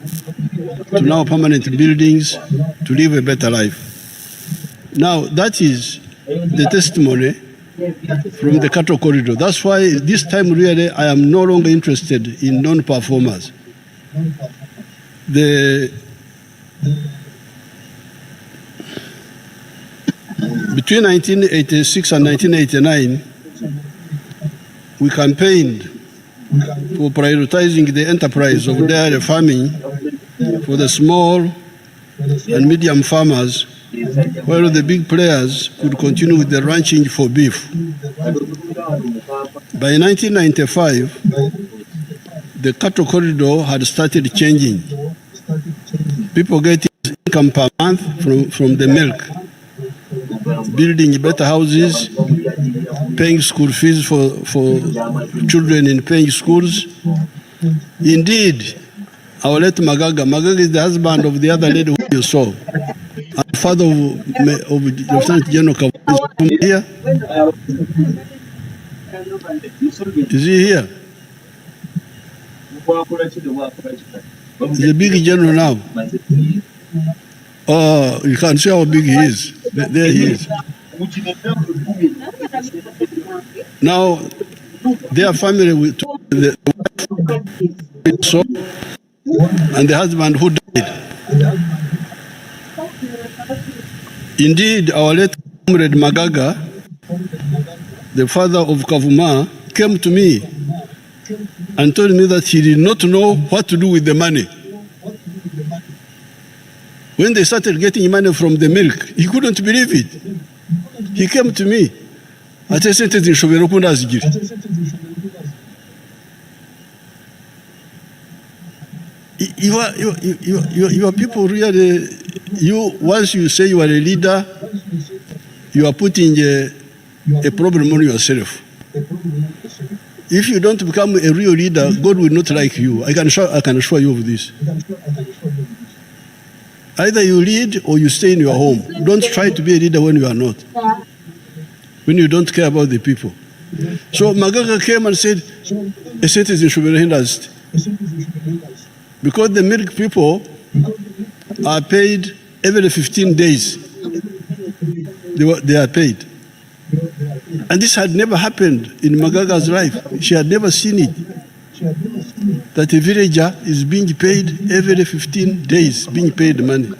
to now permanent buildings to live a better life. Now, that is the testimony from the cattle corridor. That's why this time really I am no longer interested in non-performers. Between 1986 and 1989, we campaigned for prioritizing the enterprise of dairy farming for the small and medium farmers, while the big players could continue with the ranching for beef. By 1995, the cattle corridor had started changing. People getting income per month from the milk, building better houses, paying school fees for children in paying schools. Indeed, our late Magaga is the husband of the other lady who you saw. And father of Lieutenant General Kavumu is here. Is he here? He's a big general now. Oh, you can see how big he is. There he is. Now, their family with the wife and the husband who died. Indeed, our late comrade Magaga, the father of Kavuma, came to me and told me that he did not know what to do with the money. When they started getting money from the milk, he couldn't believe it. He came to me. You are people really, once you say you are a leader, you are putting a problem on yourself. If you don't become a real leader, God will not like you. I can assure you of this. Either you lead or you stay in your home. Don't try to be a leader when you are not, when you don't care about the people. So Magaga came and said, a citizen should be recognized. Because the milk people are paid every 15 days. They are paid. And this had never happened in Magaga's life. She had never seen it. That a villager is being paid every 15 days, being paid money.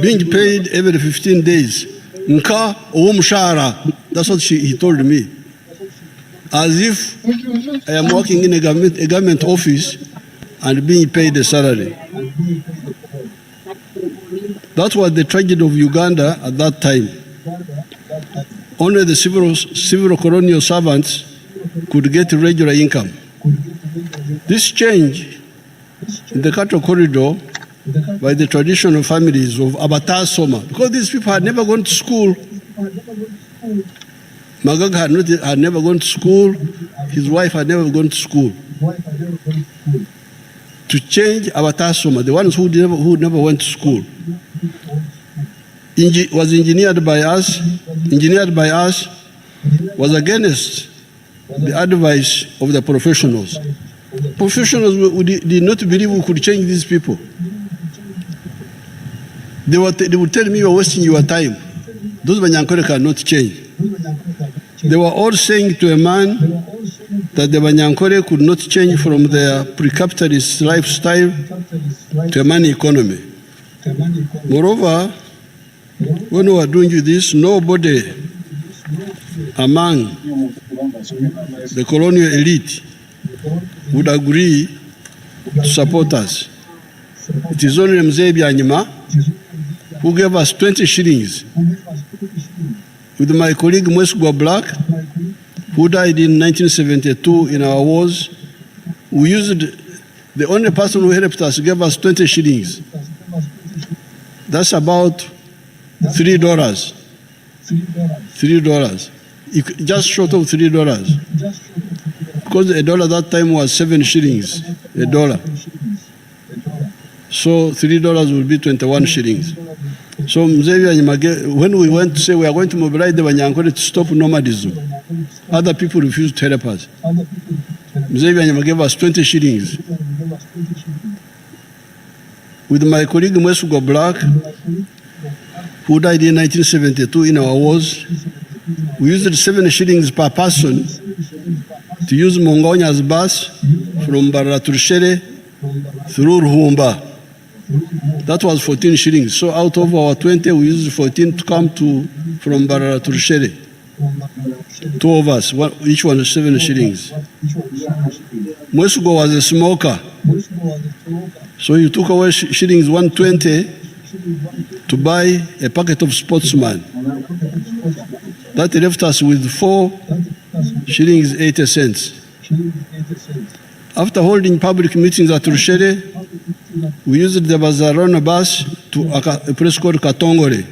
Being paid every 15 days. Nka oumushara. That's what he told me. As if I am working in a government office and being paid a salary. That was the tragedy of Uganda at that time. Only the civil colonial servants could get regular income. This change in the cattle corridor by the traditional families of Abatar Soma, because these people had never gone to school. Magaga had never gone to school. His wife had never gone to school. To change Abatar Soma, the ones who never went to school, was engineered by us, was against the advice of the professionals. Professionals did not believe we could change these people. They would tell me, you are wasting your time. Those Banyankore cannot change. They were all saying to a man that the Banyankore could not change from their pre-capitalist lifestyle to a money economy. Moreover, when we were doing this, nobody among the colonial elite would agree to support us. It is only Mzee Byanyima who gave us 20 shillings. With my colleague Mwesugwa Black, who died in 1972 in our wars, we used, the only person who helped us gave us 20 shillings. That's about $3. $3. Just short of $3. Because $1 that time was 7 shillings, $1. So $3 will be 21 shillings. So Mzee Byanyima, when we went to say we are going to mobilize the Banyankole to stop nomadism, other people refused to help us. Mzee Byanyima gave us 20 shillings. With my colleague Mwesugo Black, who died in 1972 in our wars, we used 7 shillings per person to use Mongonya's bus from Mbarara to Rushere through Ruhumba. That was 14 shillings. So out of our 20, we used 14 to come from Mbarara to Rushere. 2 of us, each one 7 shillings. Mwesugo was a smoker. So he took away shillings 120 to buy a packet of Sportsman. That left us with 4 shillings 80 cents. After holding public meetings at Rushere, we used the Bazarona bus to a place called Katongore,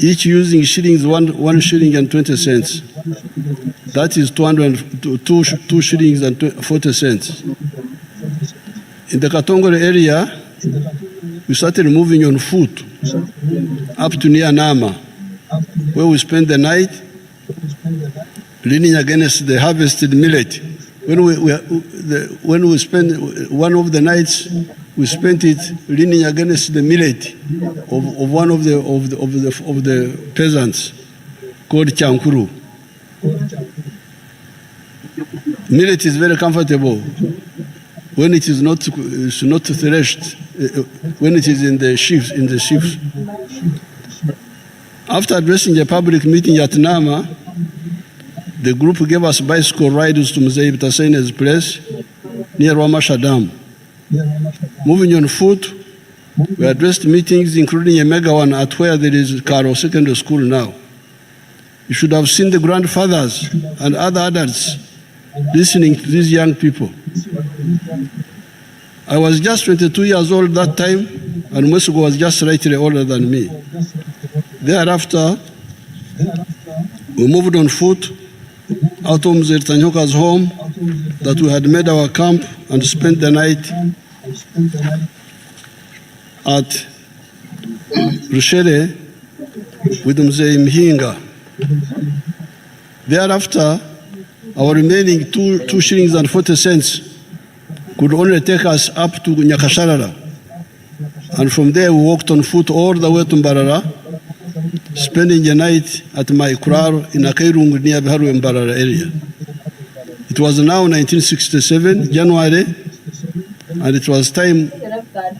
each using shillings 1 shilling and 20 cents. That is 2 shillings and 40 cents. In the Katongore area, we started moving on foot up to near Nama, where we spent the night leaning against the harvested millet. When we spent one of the nights, we spent it leaning against the millet of one of the peasants called Chankuru. Millet is very comfortable when it is not threshed, when it is in the sheaves. After addressing a public meeting at Nama, the group gave us bicycle rides to Mzee Bitasene's place near Wamasha Dam. Moving on foot, we addressed meetings, including a mega one at where there is Karo Secondary School now. You should have seen the grandfathers and other adults listening to these young people. I was just 22 years old that time, and Mwesugo was just slightly older than me. Thereafter, we moved on foot out of Mzee Tanyoka's home that we had made our camp and spent the night at Rushere with Mzee Mhinga. Thereafter, our remaining 2 shillings and 40 cents could only take us up to Nyakasharara. And from there, we walked on foot all the way to Mbarara, spending the night at my kurar in Akairung near Biharu Mbarara area. It was now 1967, January, and it was time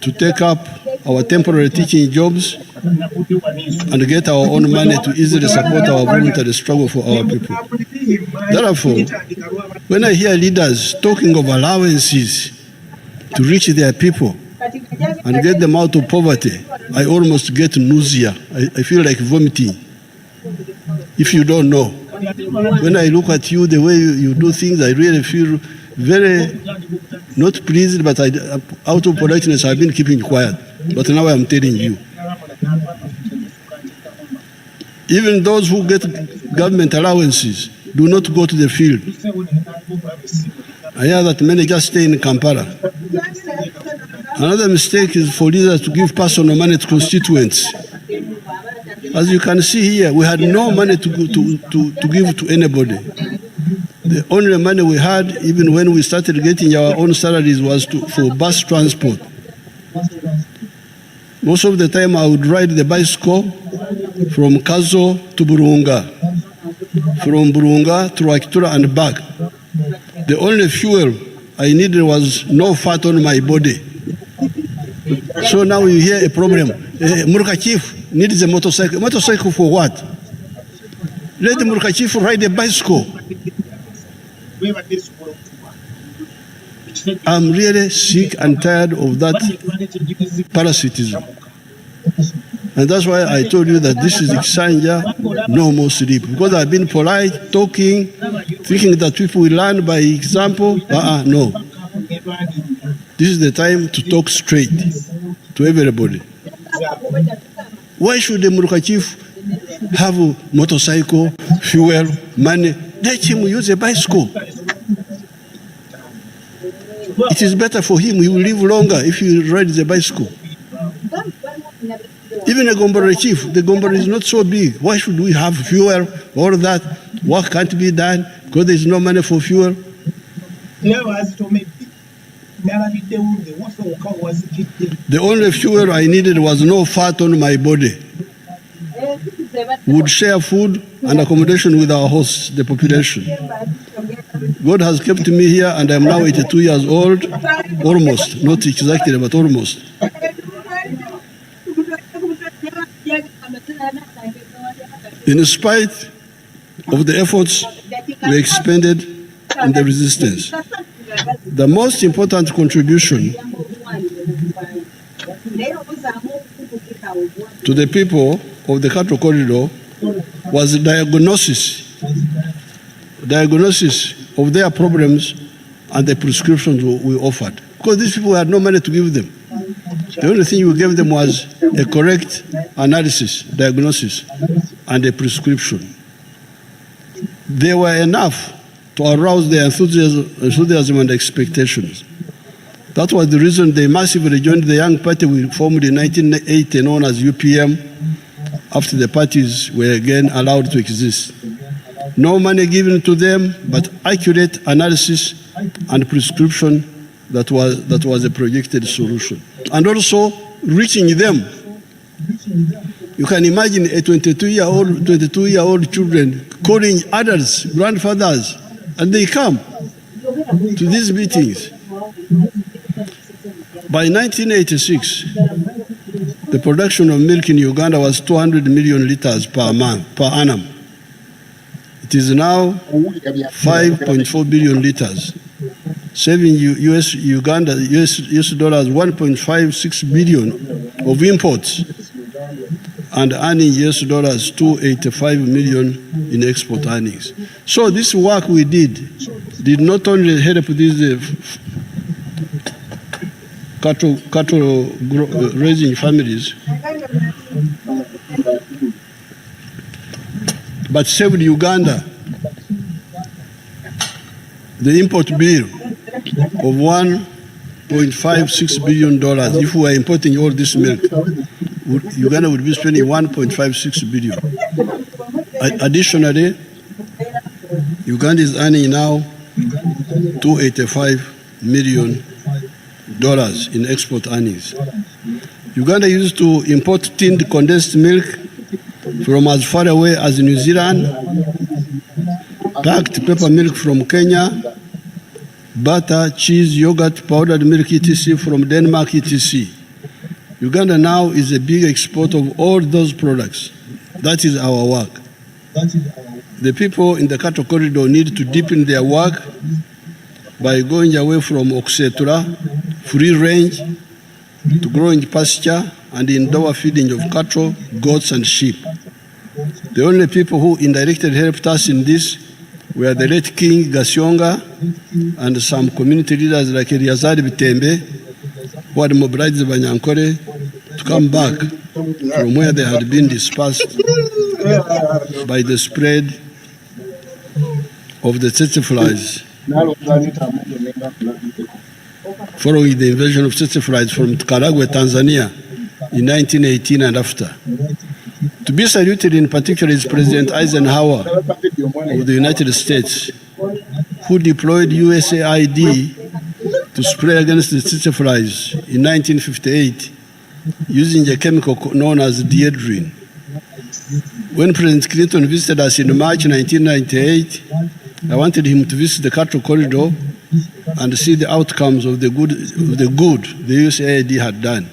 to take up our temporary teaching jobs and get our own money to easily support our voluntary struggle for our people. Therefore, when I hear leaders talking of allowances to reach their people and get them out of poverty, I almost get nausea. I feel like vomiting. If you don't know, when I look at you, the way you do things, I really feel very not pleased, but out of politeness, I've been keeping quiet. But now I'm telling you. Even those who get government allowances do not go to the field. I hear that many just stay in Kampala. Another mistake is for leaders to give personal money to constituents. As you can see here, we had no money to give to anybody. The only money we had, even when we started getting our own salaries, was for bus transport. Most of the time I would ride the bicycle from Kazo to Burunga, from Burunga to Rwakitura and back. The only fuel I needed was no fat on my body. So now you hear a problem. Murka Chief needs a motorcycle. Motorcycle for what? Let the Murka Chief ride a bicycle. I'm really sick and tired of that parasitism. And that's why I told you that this is Kisanja, no more sleep. Because I've been polite, talking, thinking that people will learn by example. No. This is the time to talk straight to everybody. Why should the Muruka Chief have a motorcycle, fuel, money? Let him use a bicycle. It is better for him. He will live longer if he rides the bicycle. Even a Gomboro chief, the Gomboro is not so big. Why should we have fuel? All that work can't be done because there is no money for fuel. The only fuel I needed was no fat on my body. We would share food and accommodation with our hosts, the population. God has kept me here, and I'm now 82 years old, almost, not exactly, but almost. In spite of the efforts we expended in the resistance, the most important contribution to the people of the Cattle Corridor was the diagnosis of their problems and the prescriptions we offered. Because these people had no money to give them. The only thing we gave them was a correct analysis, diagnosis, and a prescription. They were enough to arouse their enthusiasm and expectations. That was the reason they massively joined the young party we formed in 1980, known as UPM, after the parties were again allowed to exist. No money given to them, but accurate analysis and prescription that was a projected solution. And also reaching them. You can imagine a 22-year-old children calling adults, grandfathers, and they come to these meetings. By 1986, the production of milk in Uganda was 200 million liters per annum. It is now 5.4 billion liters, saving US dollars 1.56 billion of imports and earning US dollars 285 million in export earnings. So this work we did not only help these cattle raising families, but saved Uganda the import bill of $1.56 billion. If we were importing all this milk, Uganda would be spending $1.56 billion. Additionally, Uganda is earning now $285 million in export earnings. Uganda used to import tinned condensed milk from as far away as New Zealand, packed pepper milk from Kenya, butter, cheese, yogurt, powdered milk, etc. from Denmark, etc. Uganda now is a big exporter of all those products. That is our work. The people in the Cattle Corridor need to deepen their work by going away from Oxetura, free range, to growing pasture and indoor feeding of cattle, goats, and sheep. The only people who indirectly helped us in this were the late King Gasionga and some community leaders like Eliazari Bitembe, who had mobilized the Banyankore to come back from where they had been dispersed by the spread of the tsetse flies following the invasion of tsetse flies from Karagwe, Tanzania in 1918 and after. To be saluted in particular is President Eisenhower of the United States, who deployed USAID to spray against the tsetse flies in 1958 using a chemical known as diedrine. When President Clinton visited us in March 1998, I wanted him to visit the Cattle Corridor and see the outcomes of the good the USAID had done.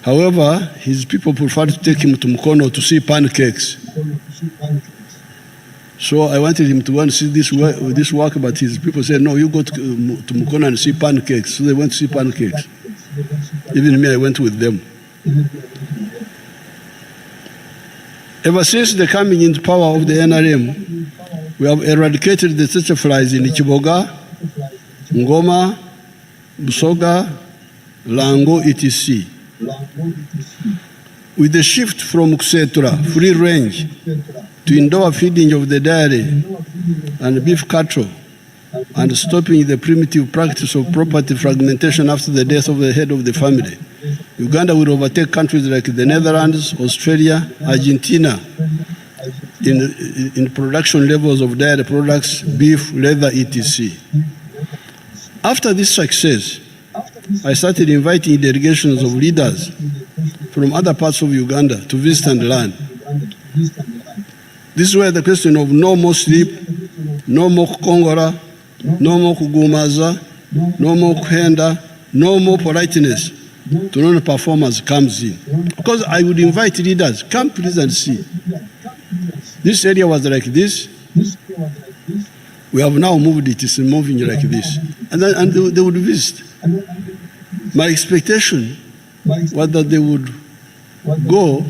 However, his people preferred to take him to Mukono to see pancakes. So I wanted him to go and see this work, but his people said, no, you go to Mukono and see pancakes. So they went to see pancakes. Even me, I went with them. Ever since the coming into power of the NRM, we have eradicated the tsetse flies in Ichiboga, Ngoma, Busoga, Lango, etc. With the shift from Kusetura, free range, to indoor feeding of the dairy and beef cattle, and stopping the primitive practice of property fragmentation after the death of the head of the family, Uganda will overtake countries like the Netherlands, Australia, Argentina in production levels of dairy products, beef, leather, etc. After this success, I started inviting delegations of leaders from other parts of Uganda to visit and learn. This is where the question of no more sleep, no more kongora, no more kugumaza, no more kuhenda, no more politeness to non-performers comes in. Because I would invite leaders, come please and see. This area was like this. We have now moved it, it's moving like this. And they would visit. My expectation was that they would go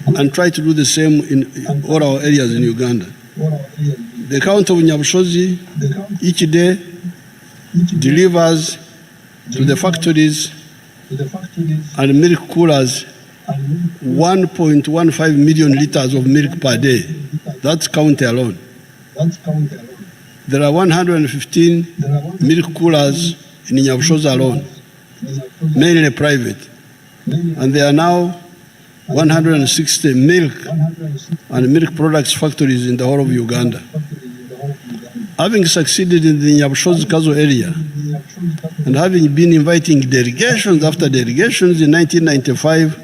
and try to do the same in all our areas in Uganda. The county of Nyabushozi each day delivers to the factories and milk coolers 1.15 million liters of milk per day. That's county alone. There are 115 milk coolers in Nyabushozi alone, mainly private. And there are now 160 milk and milk products factories in the whole of Uganda. Having succeeded in the Nyabushozi-Kazo area and having been inviting delegations after delegations in 1995,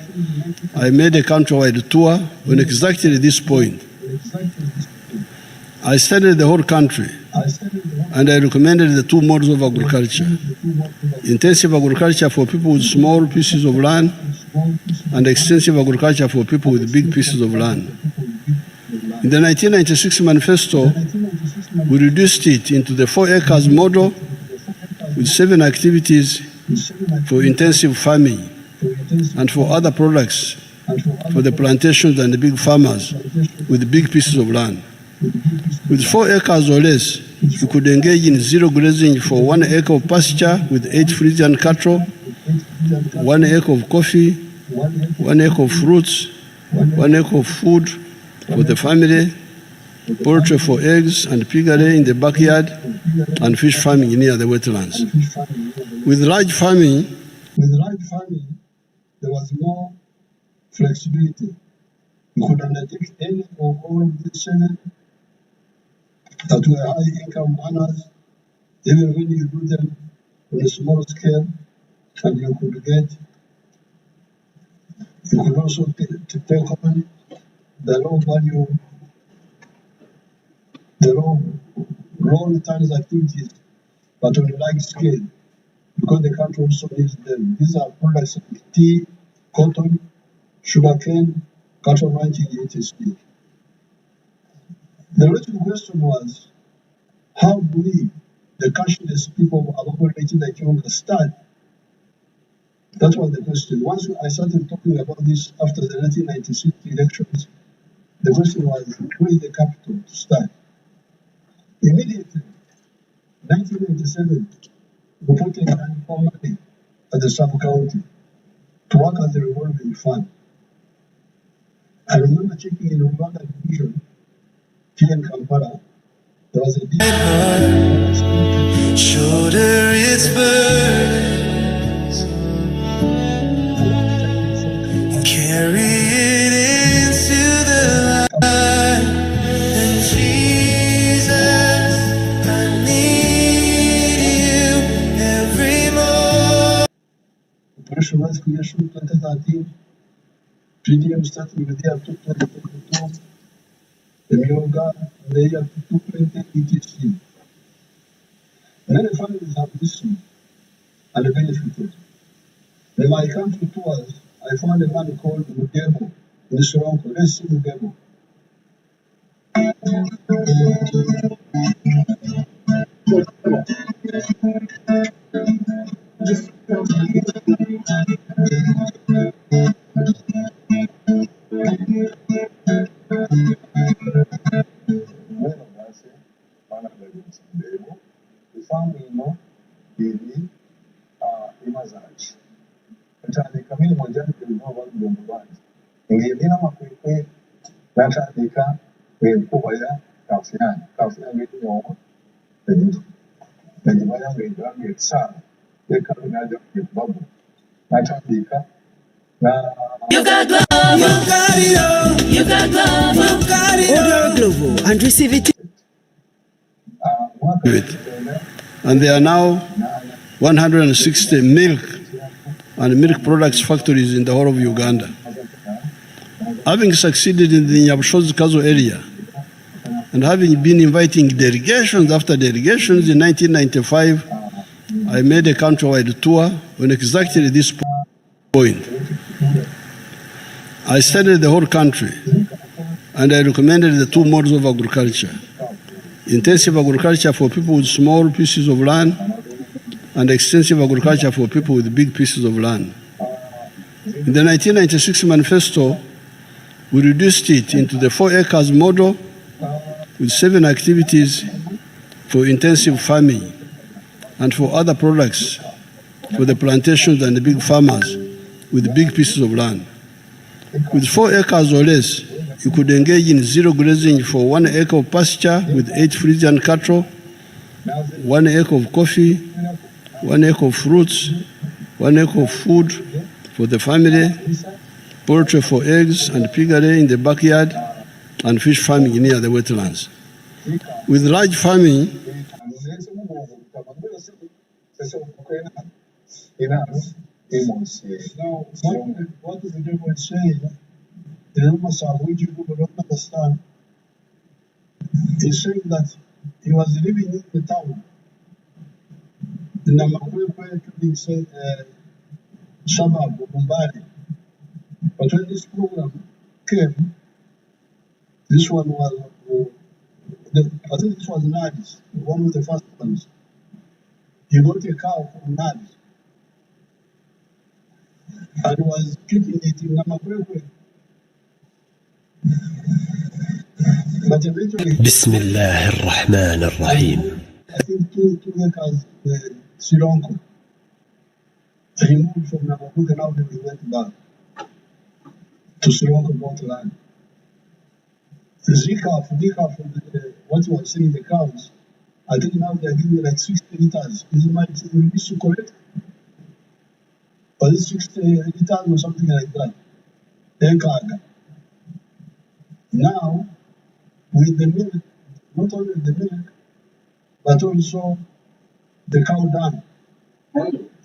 I made a countrywide tour on exactly this point. I studied the whole country and I recommended the two modes of agriculture. Intensive agriculture for people with small pieces of land and extensive agriculture for people with big pieces of land. In the 1996 manifesto, we reduced it into the 4 acres model with 7 activities for intensive farming and for other products for the plantations and the big farmers with big pieces of land. With 4 acres or less, you could engage in zero grazing for 1 acre of pasture with 8 Frisian cattle, 1 acre of coffee, 1 acre of fruits, 1 acre of food for the family, poultry for eggs and piggery in the backyard, and fish farming near the wetlands. With large farming, there was more flexibility. You could undertake any or all of the 7 that were high-income earners, even when you do them on a small scale, and you could also take on the low value, the low returns activities, but on a large scale, because the country also needs them. These are products like tea, cotton, sugarcane, cattle ranching, etc. The original question was, how do we, the cashless people of Ababa-related Kionga, start? That was the question. Once I started talking about this after the 1996 elections, the question was, where is the capital to start? Immediately, 1997, we put in money at the sub-county to work as a revolving fund. I remember checking in Rwanda division here in Kampala. There was a shoulder its burdens, carry it into the light. And Jesus, I need you every morning. Operation Rescue 2013. PDM starting with the year 2022, the Myoga, and the year 2020, etc. Many families have listened and benefited. When I came to tours, I found a man called Mugego in Soronko. Let's see Mugego. Order Glovo and receive it. And there are now 160 milk and milk products factories in the whole of Uganda. Having succeeded in the Nyabushozi-Kazo area and having been inviting delegations after delegations in 1995, I made a countrywide tour on exactly this point. I studied the whole country and I recommended the two modes of agriculture: intensive agriculture for people with small pieces of land and extensive agriculture for people with big pieces of land. In the 1996 manifesto, we reduced it into the 4 acres model with 7 activities for intensive farming and for other products for the plantations and the big farmers with big pieces of land. With 4 acres or less, you could engage in zero grazing for 1 acre of pasture with 8 Frisian cattle, 1 acre of coffee, 1 acre of fruits, 1 acre of food for the family, poultry for eggs and piggery in the backyard, and fish farming near the wetlands. With large farming, now, what is the difference saying? The rumors are which you don't understand. He's saying that he was living in the town. The Namakwekwe to say suburb of Umbari. But when this program came, this one was, I think this was Nadis, one of the first ones. He got a cow from Nadis and was keeping it in Namakwekwe. But eventually, Bismillah ar-Rahman ar-Rahim. I think 2 acres Sironko. He moved from Namakwekwe, now he went back to Sironko, bought land. The Zika, what you were saying, the cows, I think now they're giving like 60 liters. Is it correct? Or is it 60 liters or something like that? Now, with the milk, not only the milk, but also the cow dung,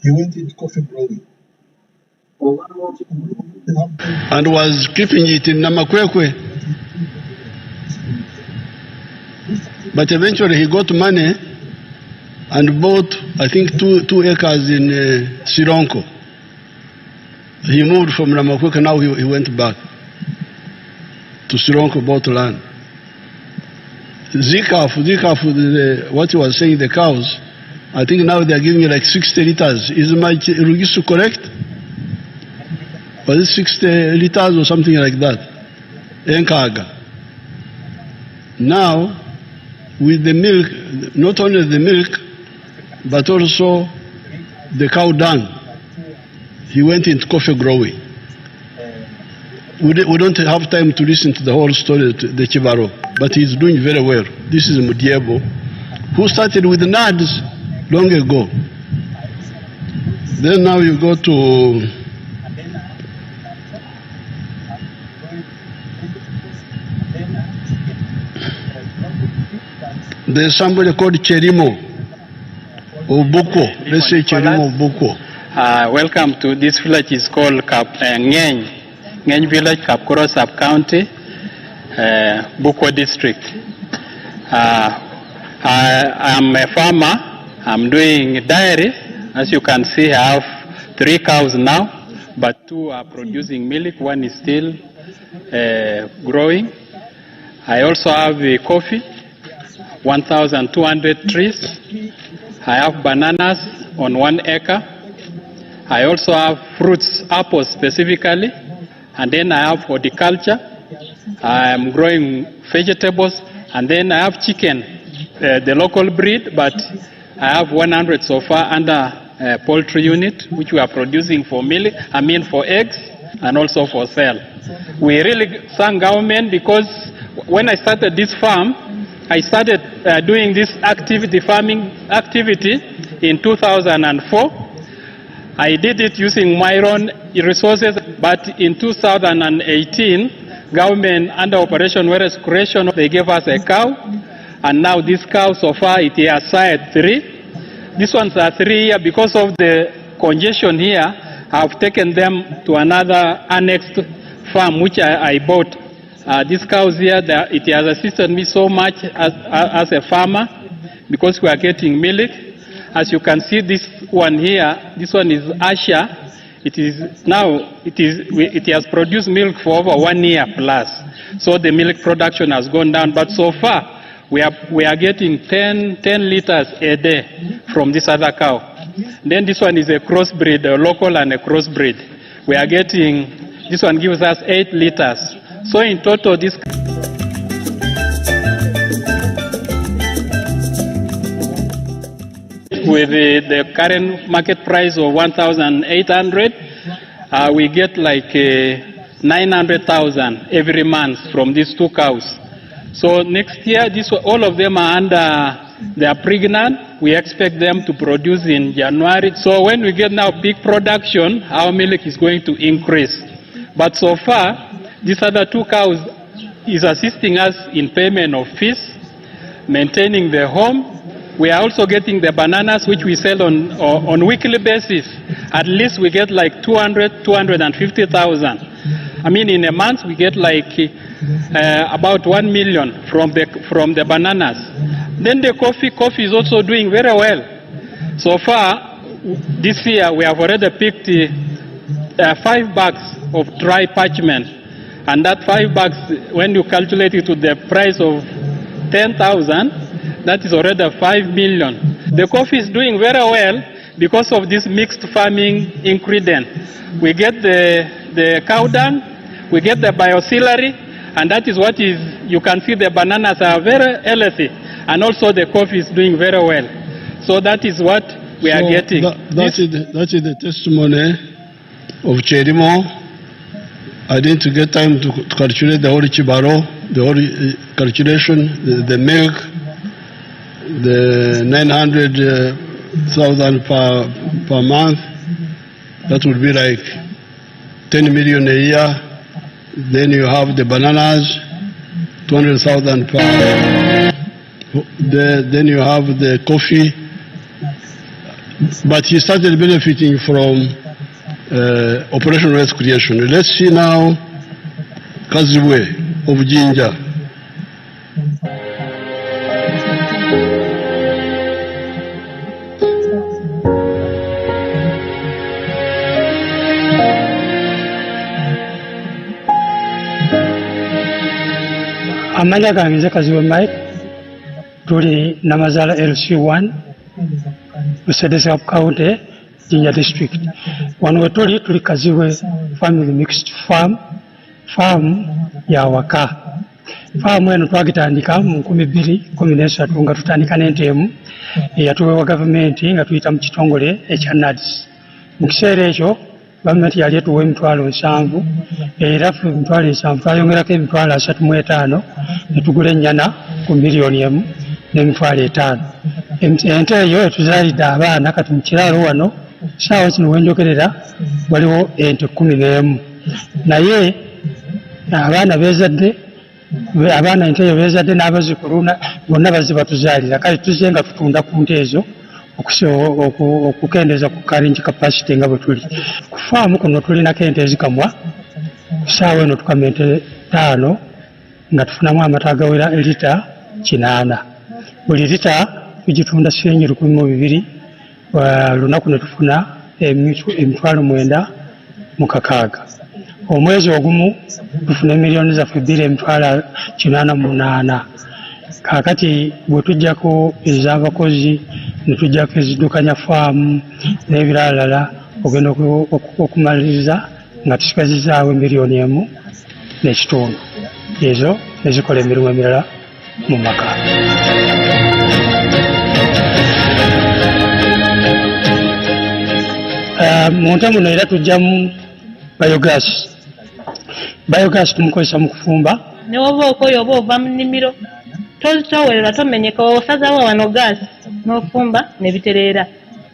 he went into coffee growing. and was keeping it in Namakwekwe. But eventually he got money and bought, I think, 2 acres in Sironko. He moved from Namakwekwe, now he went back to Sironko, bought land. Zika, what you were saying, the cows, I think now they are giving you like 60 liters. Is my Rugisu correct? Was it 60 liters or something like that? Enkaga. Now, with the milk, not only the milk, but also the cow dung, he went into coffee growing. We don't have time to listen to the whole story, the Chibaro, but he's doing very well. This is Mudiebo, who started with NADS long ago. Then now you go to there's somebody called Cherimo or Boko. Let's say Cherimo Boko. Welcome to this village. Is called Ngeny Village, Kapkoro Sub-County, Boko District. I am a farmer. I'm doing dairy. As you can see, I have 3 cows now, but 2 are producing milk. 1 is still growing. I also have coffee, 1,200 trees. I have bananas on 1 acre. I also have fruits, apples specifically. And then I have horticulture. I am growing vegetables. And then I have chicken, the local breed, but I have 100 so far under poultry unit, which we are producing for milk, for eggs, and also for sale. We really thank government because when I started this farm, I started doing this farming activity in 2004. I did it using my own resources, but in 2018, government under Operation Whereas Creation, they gave us a cow, and now this cow so far it has sired 3. These ones are 3 years. Because of the congestion here, I've taken them to another annexed farm which I bought. These cows here, it has assisted me so much as a farmer because we are getting milk. As you can see, this one here, this one is Asha. It has produced milk for over 1 year plus. So the milk production has gone down. But so far, we are getting 10 liters a day from this other cow. Then this one is a crossbreed, a local and a crossbreed. We are getting, this one gives us 8 liters. So in total, this with the current market price of 1,800, we get like 900,000 every month from these 2 cows. So next year, all of them are they are pregnant. We expect them to produce in January. So when we get now peak production, our milk is going to increase. But so far, these other 2 cows is assisting us in payment of fees, maintaining the home. We are also getting the bananas which we sell on weekly basis. At least we get like 250,000. I mean, in a month we get like about 1 million from the bananas. Then the coffee is also doing very well. So far, this year we have already picked 5 bags of dry parchment. And that 5 bags, when you calculate it to the price of 10,000, that is already 5 million. The coffee is doing very well because of this mixed farming ingredient. We get the cow dung, we get the bioauxiliary, and that is what is, you can see the bananas are very healthy, and also the coffee is doing very well. So that is what we are getting. That is the testimony of Cherimo. I didn't get time to calculate the whole Chibaro, the whole calculation, the milk, the 900,000 per month. That would be like 10 million a year. Then you have the bananas, 200,000 per. Then you have the coffee. But he started benefiting from Operation Wealth Creation. Let's see now Kaziwe of Jinja. Amanya gange nze Kaziwe Mike, tuli Namazala LC1, Mercedes Up County, Jinja District. Wano tuli Kaziwe Family Mixed Farm ya waka. Farm eno twagitandika mu 2013 nga tutandika n'entemu eyatuweebwa gavumenti nga tuyita mu kitongole ekya NADS. Mu kiseera ekyo gavumenti yali etuwa emitwalo 7 era emitwalo 7 twayongerako emitwalo 35 ne tugula ennyana ku miliyoni 1 n'emitwalo 5. Ente eyo etuzaalidde abaana kati mu kiraalo wano saawa zino wenjogerera waliwo ente 11 naye abaana bezadde abaana ente eyo bezadde n'abazikuluna bonna bazze batuzaalira kale tuzze nga tutunda ku nte ezo okukendeeza ku carrying capacity nga bwe tuli ku faamu kuno tulinako ente ezikamwa saawa eno tukama ente 5 nga tufunamu amata agawera lita 8. Buli lita tugitunda shilingi 1200 lunaku ne tufuna emitwalo 9 mu kakaaga. Omwezi ogumu tufuna miliyoni zaffe 2 emitwalo 88. Kakati bwe tujjako ez'abakozi ne tujjako ezidukanya faamu n'ebiralala ogenda okumaliriza nga tusigazizaawo miliyoni 1 n'ekitundu. Ezo nezikola emirimu emirala mu maka. Mu nte muno era tujjamu biogas tumukozesa mu kufumba. Ne woba okoyo oba ova mu nnimiro towerera tomenyeka osazawo wano gaasi n'ofumba ne bitereera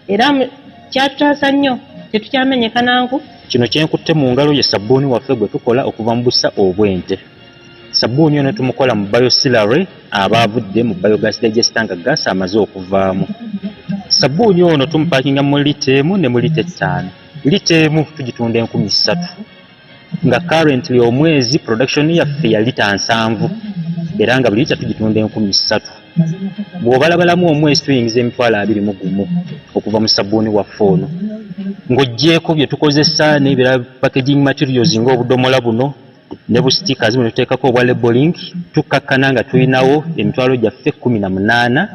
era kyatutaasa nnyo tetukyamenyeka nangu. Kino kyenkutte mu ngalo ye sabbuuni waffe gwe tukola okuva mu busa obw'ente. Sabbuuni ono tumukola mu biosilary aba avudde mu biogas digester nga gaasi amaze okuvaamu. Sabbuuni ono tumupakinga mu lita emu ne mu lita 5. Lita emu tugitunda 3,000 nga currently omwezi production yaffe ya lita 7 era nga buli lita tugitunda 3,000. Bw'obalabalamu omwezi tuyingiza 21,000 okuva mu sabbuuni waffe ono. Ng'oggyeko bye tukozesa n'ebirala packaging materials ng'obudomola buno ne bu stickers buno tuteekako obwa labeling, tukkakkana nga tulinawo emitwalo gyaffe 18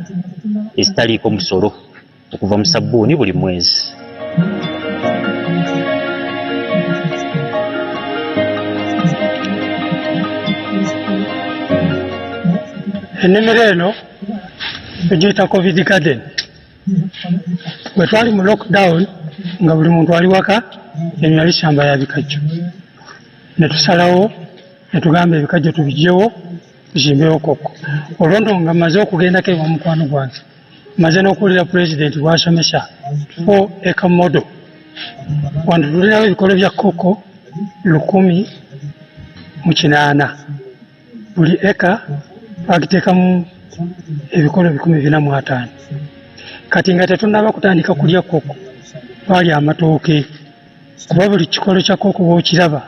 ezitaliiko musolo okuva mu sabbuuni buli mwezi. Ennimiro eno tugiyita COVID garden. Bwe twali mu lockdown nga buli muntu ali waka, eno yali ssamba ya bikajjo. Ne tusalawo ne tugamba ebikajjo tubigyewo tuzimbewo koko. Olwo nga mmaze okugendako ewa mukwano gwange, mmaze n'okuwulira pulezidenti bw'asomesa 4 acre model. Wano tulinawo ebikolo bya koko 1,800. Buli eka bagiteekamu ebikolo 450. Kati nga tetunnaba kutandika kulya koko, twali amatooke kuba buli kikolo kya koko bw'okiraba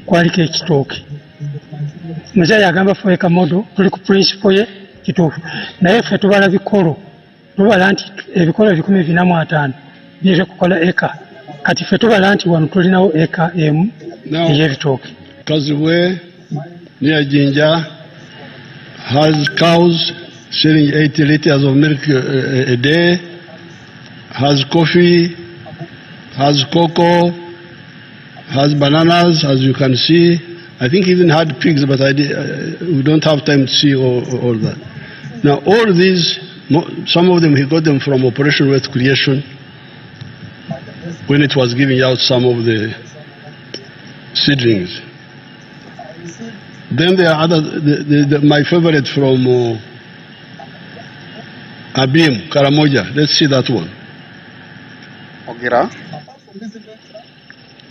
kwaliko ekitooke. Muzeeyi agamba 4 acre model tuli ku principle ye kituufu, naye ffe tubala bikolo, tubala nti ebikolo 450 biri kukola eka. Kati ffe tubala nti wano tulinawo eka emu ey'ebitooke. Kazibwe near Jinja has cows selling 80 liters of milk a day, has coffee, has cocoa, has bananas, as you can see. I think even had pigs, but we don't have time to see all that. Now, all these, some of them, he got them from Operation Wealth Creation when it was giving out some of the seedlings. Then there are other, my favorite from Abim, Karamoja. Let's see that one. Ogira.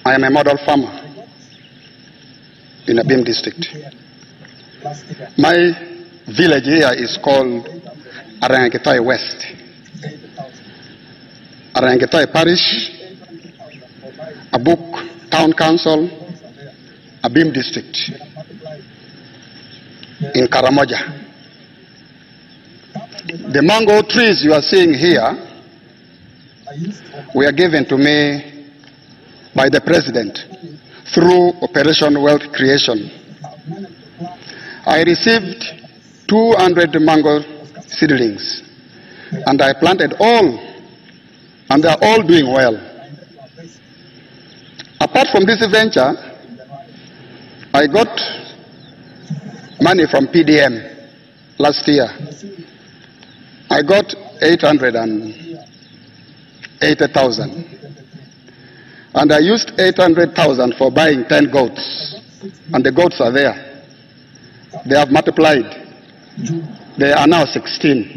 I am a model farmer in Abim district. My village here is called Arangetai West. Arangetai Parish, Abuk Town Council, Abim district in Karamoja. The mango trees you are seeing here were given to me by the President through Operation Wealth Creation. I received 200 mango seedlings and I planted all, and they are all doing well. Apart from this venture, I got money from PDM last year. I got 880,000. And I used 800,000 for buying 10 goats. And the goats are there. They have multiplied. They are now 16.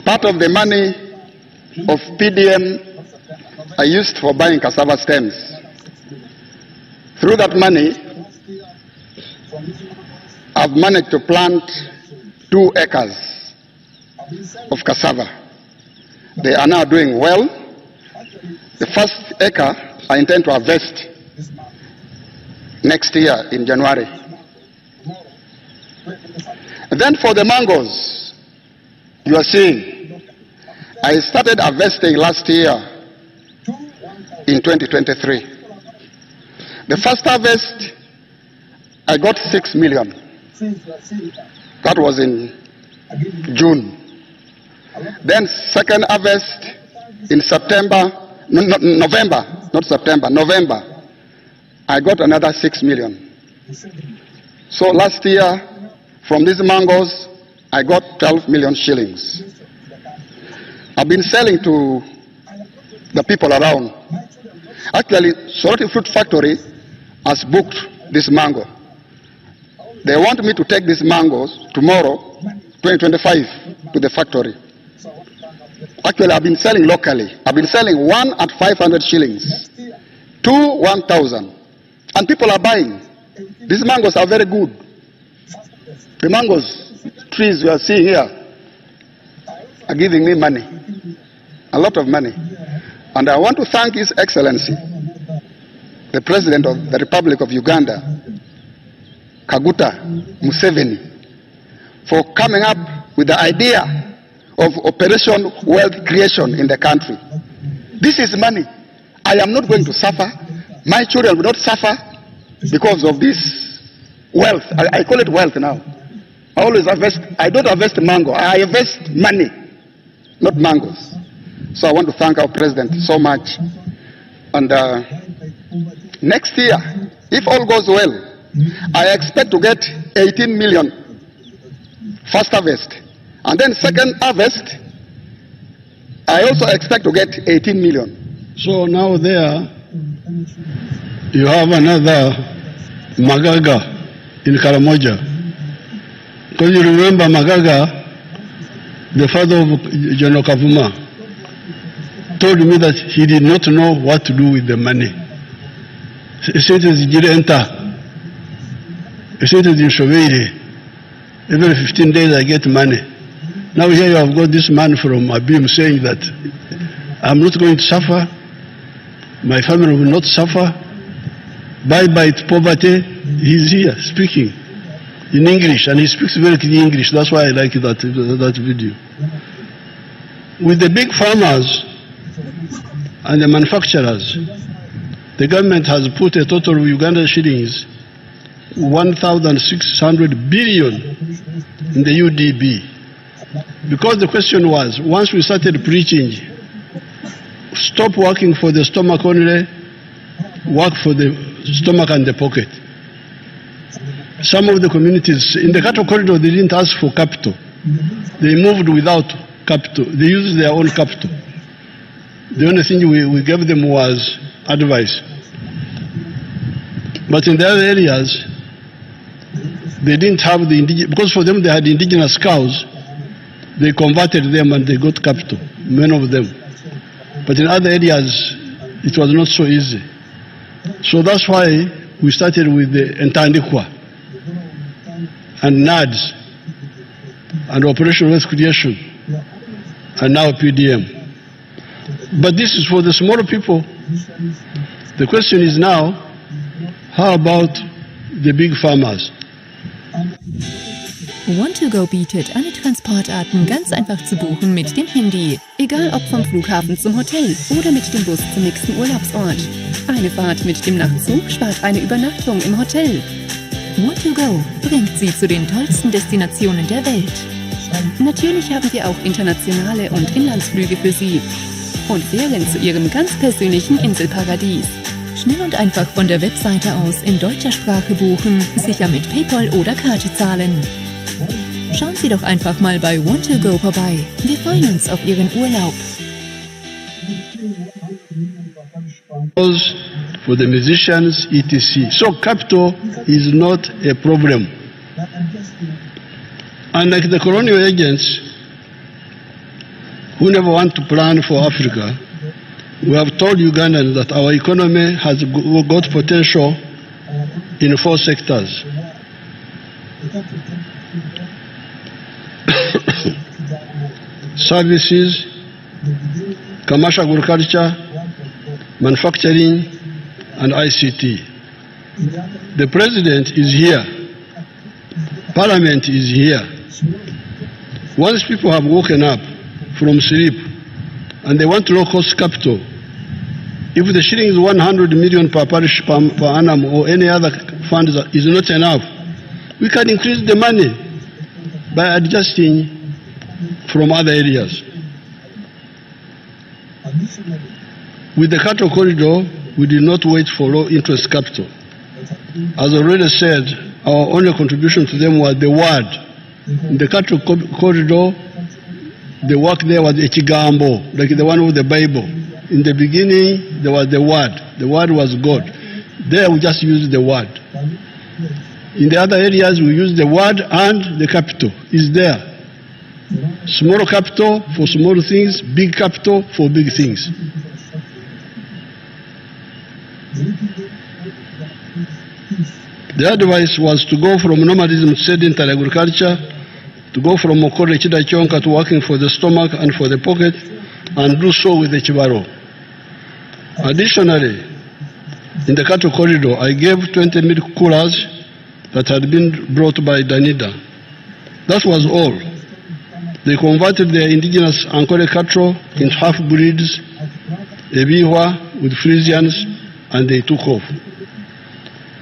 Part of the money of PDM I used for buying cassava stems. Through that money, I've managed to plant 2 acres of cassava. They are now doing well. The first acre I intend to harvest next year in January. And then for the mangoes, you are seeing, I started harvesting last year in 2023. The first harvest, I got 6 million. That was in June. Then second harvest in November, I got another 6 million. So last year, from these mangoes, I got 12 million shillings. I've been selling to the people around. Actually, Soroti Fruit Factory has booked this mango. They want me to take these mangoes tomorrow, 2025, to the factory. Actually, I've been selling locally. I've been selling 1 at 500 shillings, 2, 1,000. And people are buying. These mangoes are very good. The mangoes trees you are seeing here are giving me money, a lot of money. And I want to thank His Excellency, the President of the Republic of Uganda, Kaguta Museveni, for coming up with the idea of Operation Wealth Creation in the country. This is money. I am not going to suffer. My children will not suffer because of this wealth. I call it wealth now. I always harvest. I don't harvest mango. I harvest money, not mangoes. So I want to thank our president so much. And next year, if all goes well, I expect to get 18 million first harvest. And then second harvest, I also expect to get 18 million. So now there, you have another Magaga in Karamoja. Because you remember Magaga, the father of General Kavuma, told me that he did not know what to do with the money. He said he didn't enter. He said in Shoveire, every 15 days I get money. Now here you have got this man from Abim saying that I'm not going to suffer, my family will not suffer, bye-bye to poverty. He's here speaking in English, and he speaks very clean English. That's why I like that video. With the big farmers and the manufacturers, the government has put a total of Uganda shillings 1,600 billion in the UDB. Because the question was, once we started preaching, stop working for the stomach only, work for the stomach and the pocket. Some of the communities in the cattle corridor, they didn't ask for capital. They moved without capital. They used their own capital. The only thing we gave them was advice. But in the other areas, they didn't have the indigenous, because for them they had indigenous cows, they converted them and they got capital, many of them. But in other areas, it was not so easy. So that's why we started with the Entandikwa and NADS and Operation Wealth Creation and now PDM. But this is for the smaller people. The question is now, how about the big farmers? Want2Go bietet alle Transportarten ganz einfach zu buchen mit dem Handy. Egal ob vom Flughafen zum Hotel oder mit dem Bus zum nächsten Urlaubsort. Eine Fahrt mit dem Nachtzug spart eine Übernachtung im Hotel. Want2Go bringt Sie zu den tollsten Destinationen der Welt. Natürlich haben wir auch internationale und Inlandsflüge für Sie. Und Ferien zu Ihrem ganz persönlichen Inselparadies. Schnell und einfach von der Webseite aus in deutscher Sprache buchen, sicher mit PayPal oder Karte zahlen. Schauen Sie doch einfach mal bei Want2Go vorbei. Wir freuen uns auf Ihren Urlaub. For the musicians, etc. So capital is not a problem. Unlike the colonial agents who never want to plan for Africa, we have told Ugandans that our economy has got potential in 4 sectors. Services, commercial agriculture, manufacturing, and ICT. The President is here. Parliament is here. Once people have woken up from sleep and they want low-cost capital, if the shilling is 100 million per parish per annum or any other fund is not enough, we can increase the money by adjusting from other areas. With the cattle corridor, we did not wait for low-interest capital. As already said, our only contribution to them was the word. In the cattle corridor, the work there was Echigambo, like the one with the Bible. In the beginning, there was the word. The word was God. There we just used the word. In the other areas, we use the word and the capital is there. Small capital for small things, big capital for big things. The advice was to go from nomadism to sedentary agriculture, to go from Mokore Chidachonka to working for the stomach and for the pocket, and do so with the Chibaro. Additionally, in the cattle corridor, I gave 20 milk coolers that had been brought by Danida. That was all. They converted their indigenous Ankole cattle into half-breeds, Ebiwa with Frisians, and they took off.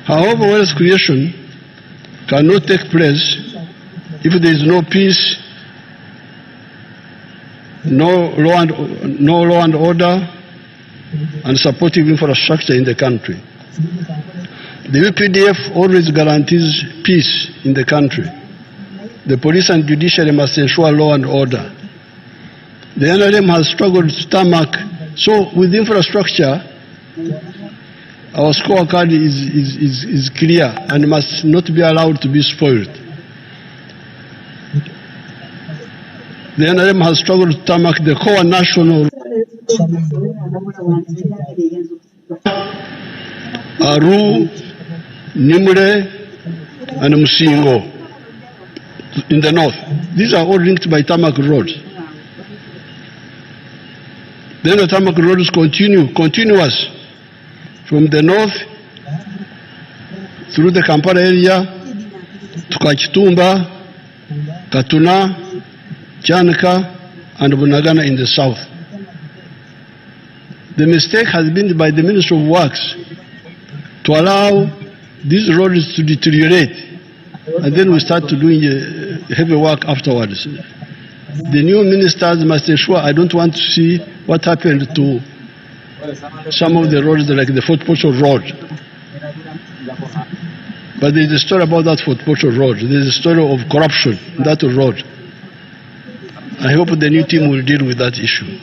However, wealth creation cannot take place if there is no peace, no law and order, and supportive infrastructure in the country. The UPDF always guarantees peace in the country. The police and judiciary must ensure law and order. The NRM has struggled to tarmac, so with infrastructure, our scorecard is clear and must not be allowed to be spoiled. The NRM has struggled to tarmac the core national Aru, Nimure, and Musingo in the north. These are all linked by tarmac roads. Then the tarmac roads continuous from the north through the Kampala area to Kachitumba, Katuna, Chanaka, and Bunagana in the south. The mistake has been by the Ministry of Works to allow these roads to deteriorate, and then we start to doing heavy work afterwards. The new ministers must ensure. I don't want to see what happened to some of the roads like the Fort Portal Road. But there's a story about that Fort Portal Road. There's a story of corruption in that road. I hope the new team will deal with that issue.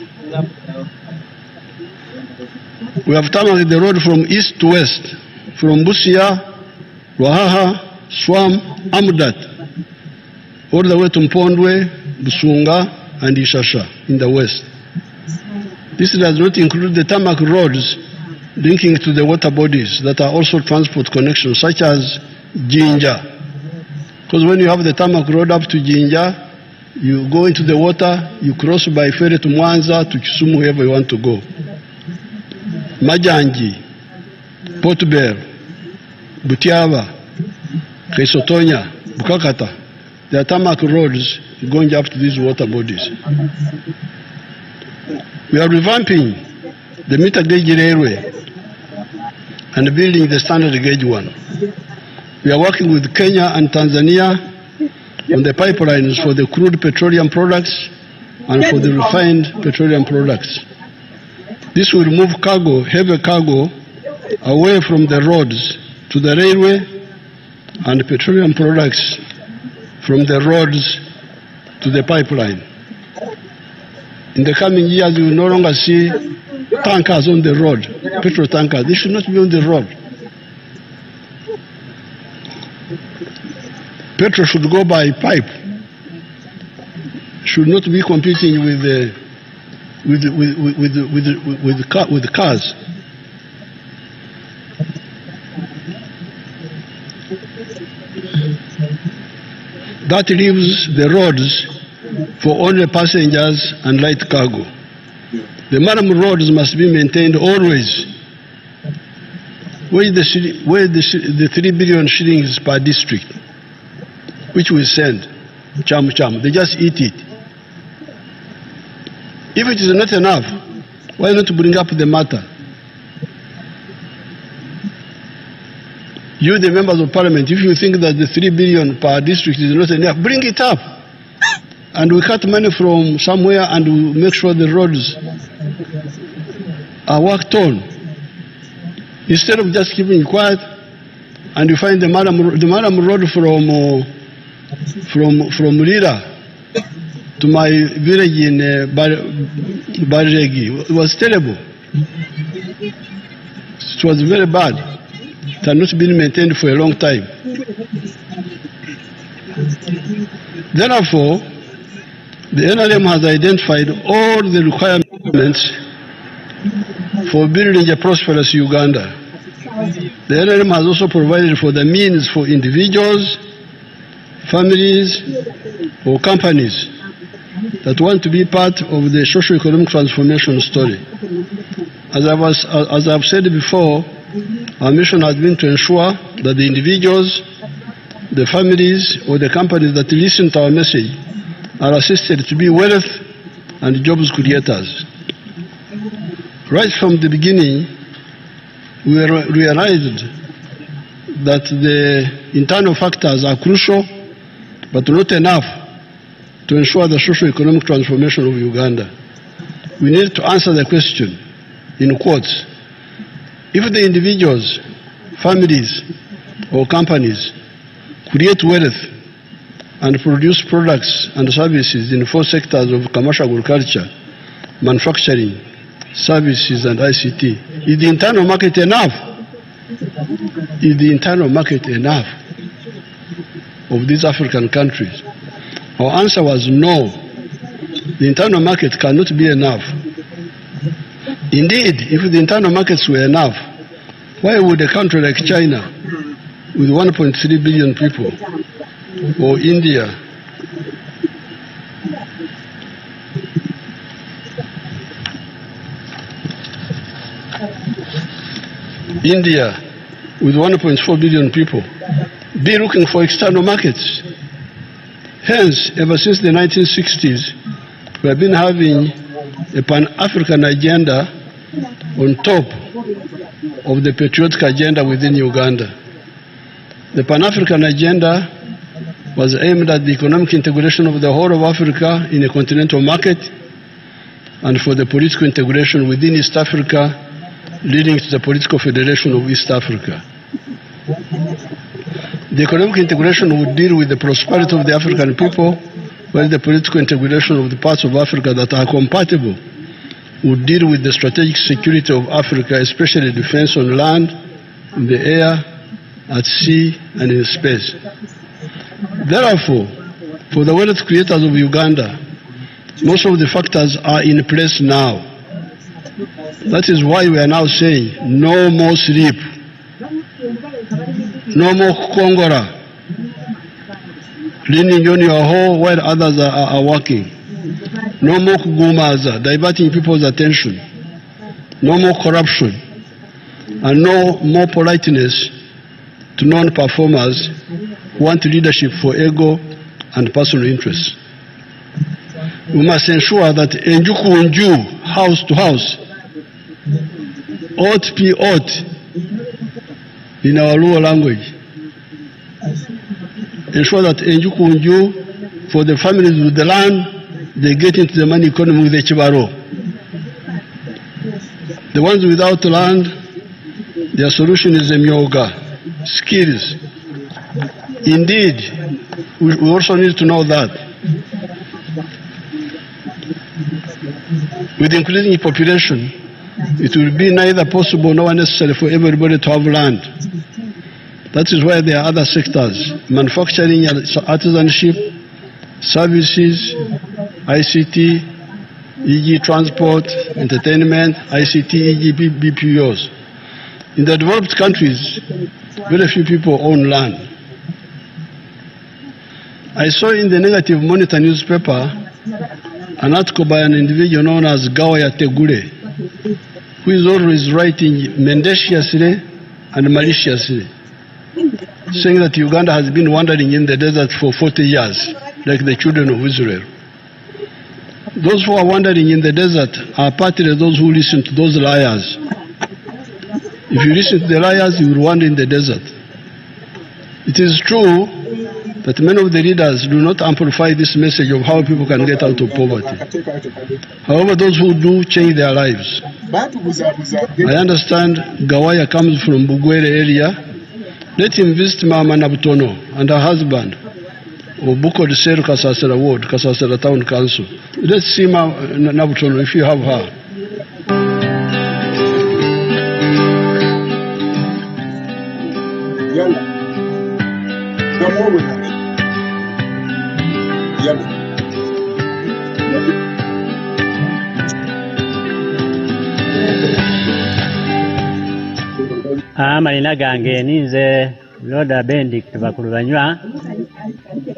We have tarmacked the road from east to west, from Busia, Ruahaha, Swam, Amudat, all the way to Mpondwe, Busunga, and Ishasha in the west. This does not include the tarmac roads linking to the water bodies that are also transport connections, such as Jinja. Because when you have the tarmac road up to Jinja, you go into the water, you cross by ferry to Mwanza, to Kisumu, wherever you want to go. Majanji, Port Bell, Butiaba, Kaisotonya, Bukakata. There are tarmac roads going up to these water bodies. We are revamping the meter gauge railway and building the standard gauge one. We are working with Kenya and Tanzania on the pipelines for the crude petroleum products and for the refined petroleum products. This will move cargo, heavy cargo, away from the roads to the railway, and petroleum products from the roads to the pipeline. In the coming years, you will no longer see tankers on the road, petrol tankers. They should not be on the road. Petrol should go by pipe. Should not be competing with cars. That leaves the roads for only passengers and light cargo. The Maram roads must be maintained always. Where the 3 billion shillings per district, which we send, cham, they just eat it. If it is not enough, why not bring up the matter? You, the members of parliament, if you think that the 3 billion per district is not enough, bring it up. And we cut money from somewhere and we make sure the roads are worked on. Instead of just keeping quiet, and you find the Maram road from Lira to my village in Barregi. It was terrible. It was very bad. It had not been maintained for a long time. Therefore, the NRM has identified all the requirements for building a prosperous Uganda. The NRM has also provided for the means for individuals, families, or companies that want to be part of the socio-economic transformation story. As I've said before, our mission has been to ensure that the individuals, the families, or the companies that listen to our message are assisted to be wealth and jobs creators. Right from the beginning, we realized that the internal factors are crucial, but not enough to ensure the socio-economic transformation of Uganda. We need to answer the question, in quotes, if the individuals, families, or companies create wealth and produce products and services in 4 sectors of commercial agriculture, manufacturing, services, and ICT, is the internal market enough? Is the internal market enough of these African countries? Our answer was no. The internal market cannot be enough. Indeed, if the internal markets were enough, why would a country like China, with 1.3 billion people, or India, with 1.4 billion people, be looking for external markets? Hence, ever since the 1960s, we have been having a Pan-African agenda on top of the patriotic agenda within Uganda. The Pan-African agenda was aimed at the economic integration of the whole of Africa in a continental market and for the political integration within East Africa, leading to the political federation of East Africa. The economic integration would deal with the prosperity of the African people, while the political integration of the parts of Africa that are compatible would deal with the strategic security of Africa, especially defense on land, in the air, at sea, and in space. Therefore, for the wealth creators of Uganda, most of the factors are in place now. That is why we are now saying no more sleep, no more kongora, leaning on your hoe while others are working. No more kugumaza, diverting people's attention. No more corruption. And no more politeness to non-performers who want leadership for ego and personal interests. We must ensure that Enjuku house to house, ought be ought in our Luo language. Ensure that Enjuku for the families with the land, they get into the money economy with the Chibaro. The ones without land, their solution is Myoga, skills. Indeed, we also need to know that with increasing population, it will be neither possible nor necessary for everybody to have land. That is why there are other sectors, manufacturing, artisanship, services, ICT, e.g. transport, entertainment, ICT, e.g. BPOs. In the developed countries, very few people own land. I saw in the Negative Monitor newspaper an article by an individual known as Gawaya Tegure, who is always writing mendaciously and maliciously, saying that Uganda has been wandering in the desert for 40 years, like the children of Israel. Those who are wandering in the desert are partly those who listen to those liars. If you listen to the liars, you will wander in the desert. It is true that many of the leaders do not amplify this message of how people can get out of poverty. However, those who do change their lives. I understand Gawaya comes from Bugwere area. Let him visit Mama Nabutono and her husband, or Buko de Seru Kasasera Ward, Kasasera Town Council. Let's see Mama Nabutono if you have her. Amalina gange ninze Loda Benedict Bakulubanywa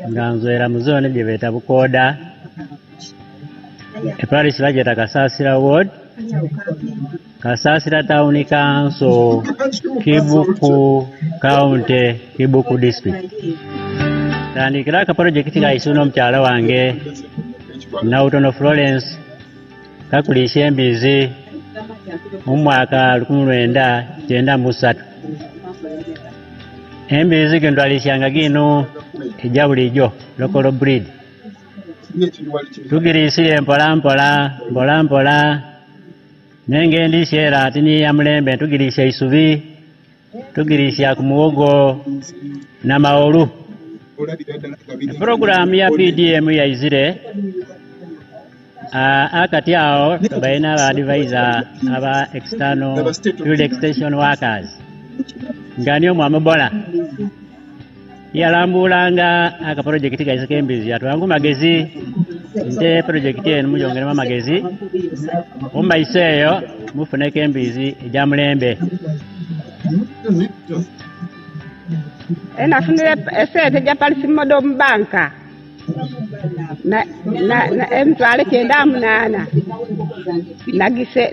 nga nzwera mu zone gye beeta Bukoda parish bageta Kasasira ward Kasasira town council Kibuku county Kibuku district tandikira ka project ga isuno mkyala wange Nautono Florence kakulisha embizi mu mwaka 1993 embizi gendwalishanga gino ejja bulijjo local breed tugirisire mpola nenge ndishera atini ya mulembe tugirisha isubi tugirisha ku muwogo na maolu program ya PDM ya izire akati awo baina ba advisor aba external field extension workers nganyo mwamubola yalambulanga aka project ga isekembizi atwangu magezi nte project eno mujongera magezi umaiseyo mufune kembizi ejja mulembe enafunire esente ja Palisi Modern Banka na emtwale 98 nagise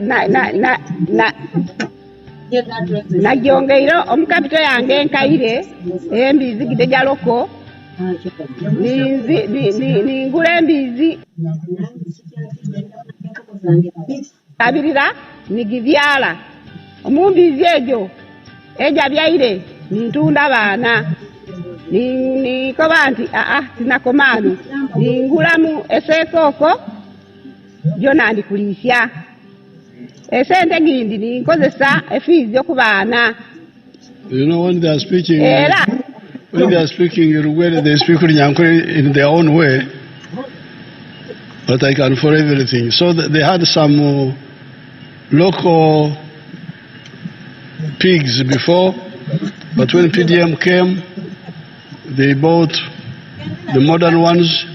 nagyongeiro omukapito yange nkaire embizi gide jaloko ningula embizi abirira nigivyala omumbizi ejo eja byaire nintunda baana nikoba nti sinakomanu ningulamu esekoko jona ndikulisya esente gindi ninkozesa efiizi yokubaana. You know, when they are speaking, Rugwele, they speak Runyankore in their own way, but I can follow everything. So they had some local pigs before, but when PDM came, they bought the modern ones.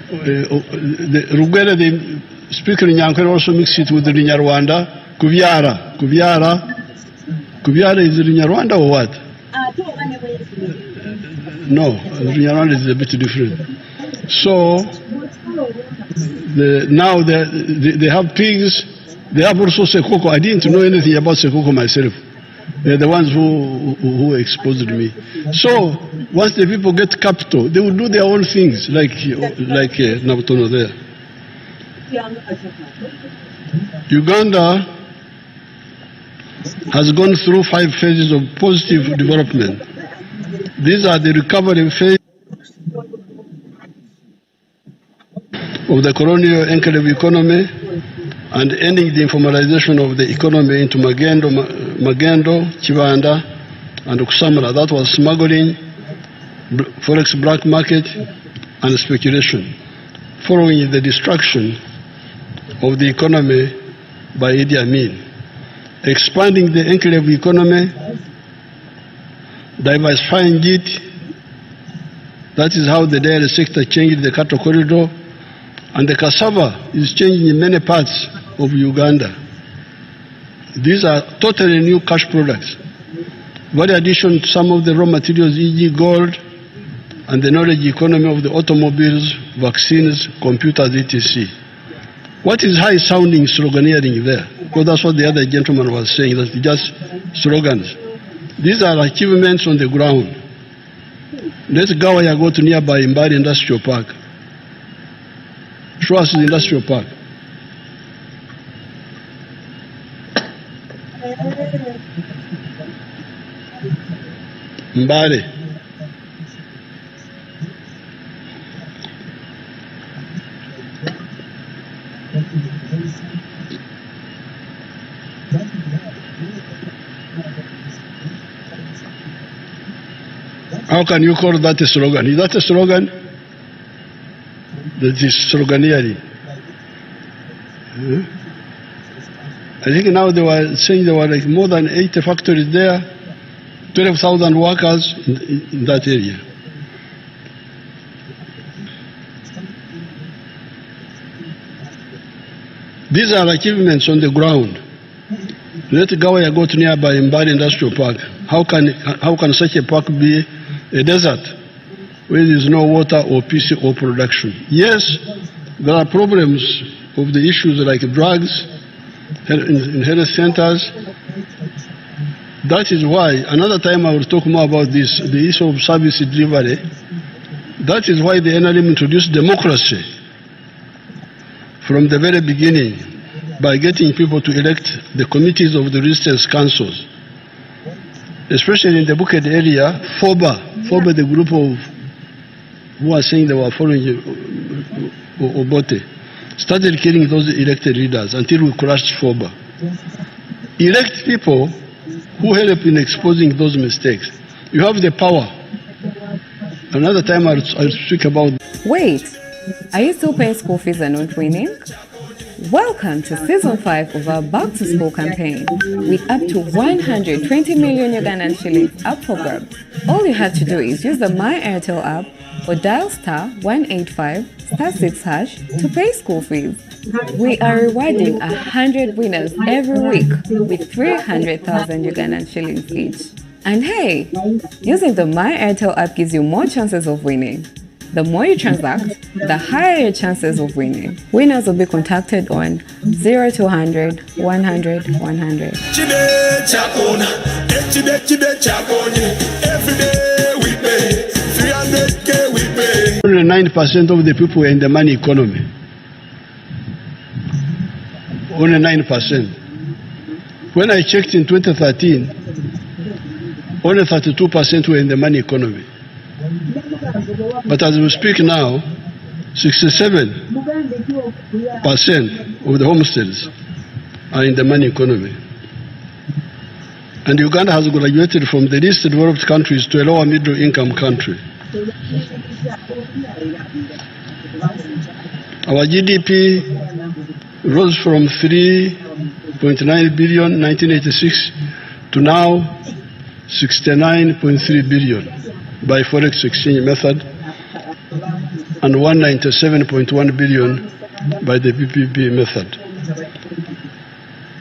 The Rugwele, they speak Runyankore, also mix it with the Nyarwanda. Kuvyara is Nyarwanda or what? No, Nyarwanda is a bit different. So now they have pigs. They have also Sekoko. I didn't know anything about Sekoko myself. They're the ones who exposed me. So once the people get capital, they will do their own things, like Nautono there. Uganda has gone through 5 phases of positive development. These are the recovery phase of the colonial enclave economy and ending the informalization of the economy into Magendo, Chibanda, and Kusamara. That was smuggling, forex black market, and speculation. Following the destruction of the economy by Idi Amin. Expanding the enclave economy, diversifying it. That is how the dairy sector changed the cattle corridor, and the cassava is changing in many parts of Uganda. These are totally new cash products. Very addition to some of the raw materials, e.g. gold, and the knowledge economy of the automobiles, vaccines, computers, etc. What is high-sounding sloganeering there? Because that's what the other gentleman was saying, that's just slogans. These are achievements on the ground. Let's go to nearby Mbari Industrial Park. Show us the industrial park. Mbari. How can you call that a slogan? Is that a slogan? That is sloganeering. I think now they were saying there were like more than 80 factories there, 12,000 workers in that area. These are achievements on the ground. Let Gawaya go to nearby Mbari Industrial Park. How can such a park be a desert where there is no water or peace or production? Yes, there are problems of the issues like drugs in health centers. That is why, another time I will talk more about this, the issue of service delivery. That is why the NRM introduced democracy from the very beginning by getting people to elect the committees of the resistance councils. Especially in the Bukit area, FOBA, the group of who are saying they were following Obote, started killing those elected leaders until we crushed FOBA. Elect people who help in exposing those mistakes. You have the power. Another time I'll speak about... Wait, are you still paying school fees and not winning? Welcome to Season 5 of our Back to School campaign with up to 120 million Ugandan shillings up for grabs. All you have to do is use the My Airtel app or dial *185*6# to pay school fees. We are rewarding 100 winners every week with 300,000 Ugandan shillings each. And hey, using the My Airtel app gives you more chances of winning. The more you transact, the higher your chances of winning. Winners will be contacted on 0200 100 100. Every day we pay, 300K we pay. Only 9% of the people are in the money economy. Only 9%. When I checked in 2013, only 32% were in the money economy. But as we speak now, 67% of the homesteads are in the money economy. And Uganda has graduated from the least developed countries to a lower middle income country. Our GDP rose from 3.9 billion in 1986 to now 69.3 billion by forex exchange method and 197.1 billion by the PPP method.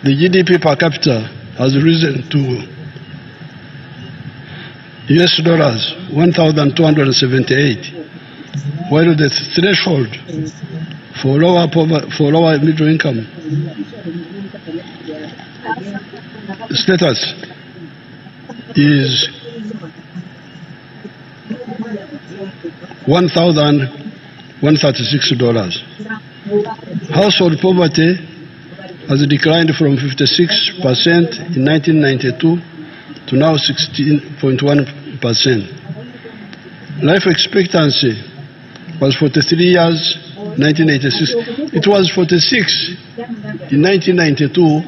The GDP per capita has risen to US dollars 1,278, while the threshold for lower middle income status is $1,136. Household poverty has declined from 56% in 1992 to now 16.1%. Life expectancy was 43 years in 1986. It was 46 in 1992,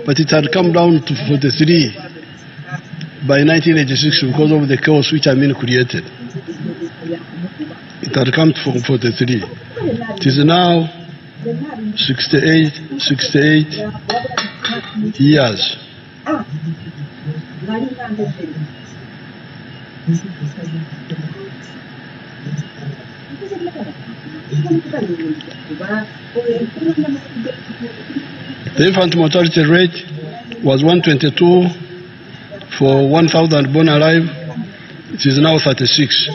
but it had come down to 43 by 1986 because of the chaos which Amin created. It had come from 43. It is now 68 years. The infant mortality rate was 122 for 1,000 born alive. It is now 36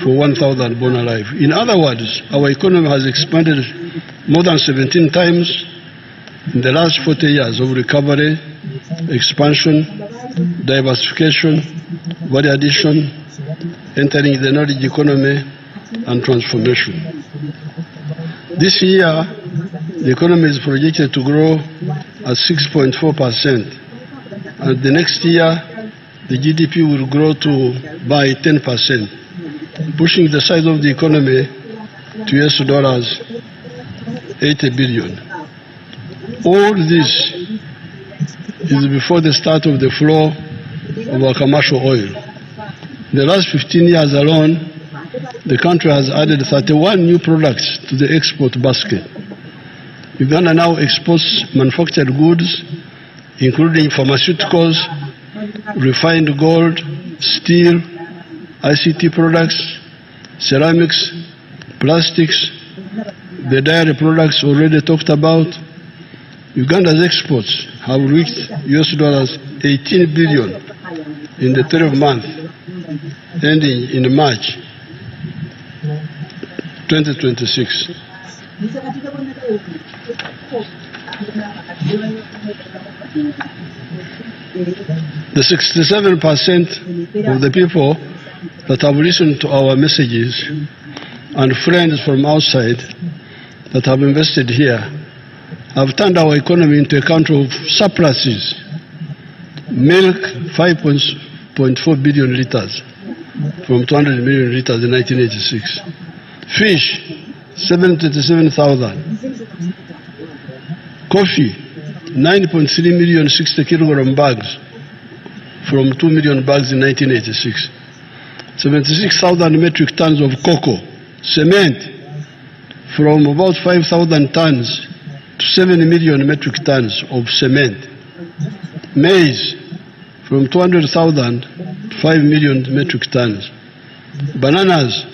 for 1,000 born alive. In other words, our economy has expanded more than 17 times in the last 40 years of recovery, expansion, diversification, value addition, entering the knowledge economy, and transformation. This year, the economy is projected to grow at 6.4%, and the next year, the GDP will grow by 10%, pushing the size of the economy to US dollars 80 billion. All this is before the start of the flow of our commercial oil. In the last 15 years alone, the country has added 31 new products to the export basket. Uganda now exports manufactured goods, including pharmaceuticals, refined gold, steel, ICT products, ceramics, plastics, the dairy products already talked about, Uganda's exports have reached US$ 18 billion in the 12 months ending in March 2026. The 67% of the people that have listened to our messages and friends from outside that have invested here have turned our economy into a country of surpluses. Milk, 5.4 billion liters from 200 million liters in 1986. Fish, 727,000. Coffee, 9.3 million 60 kilogram bags from 2 million bags in 1986. 76,000 metric tons of cocoa. Cement, from about 5,000 tons to 7 million metric tons of cement. Maize, from 200,000 to 5 million metric tons. Bananas,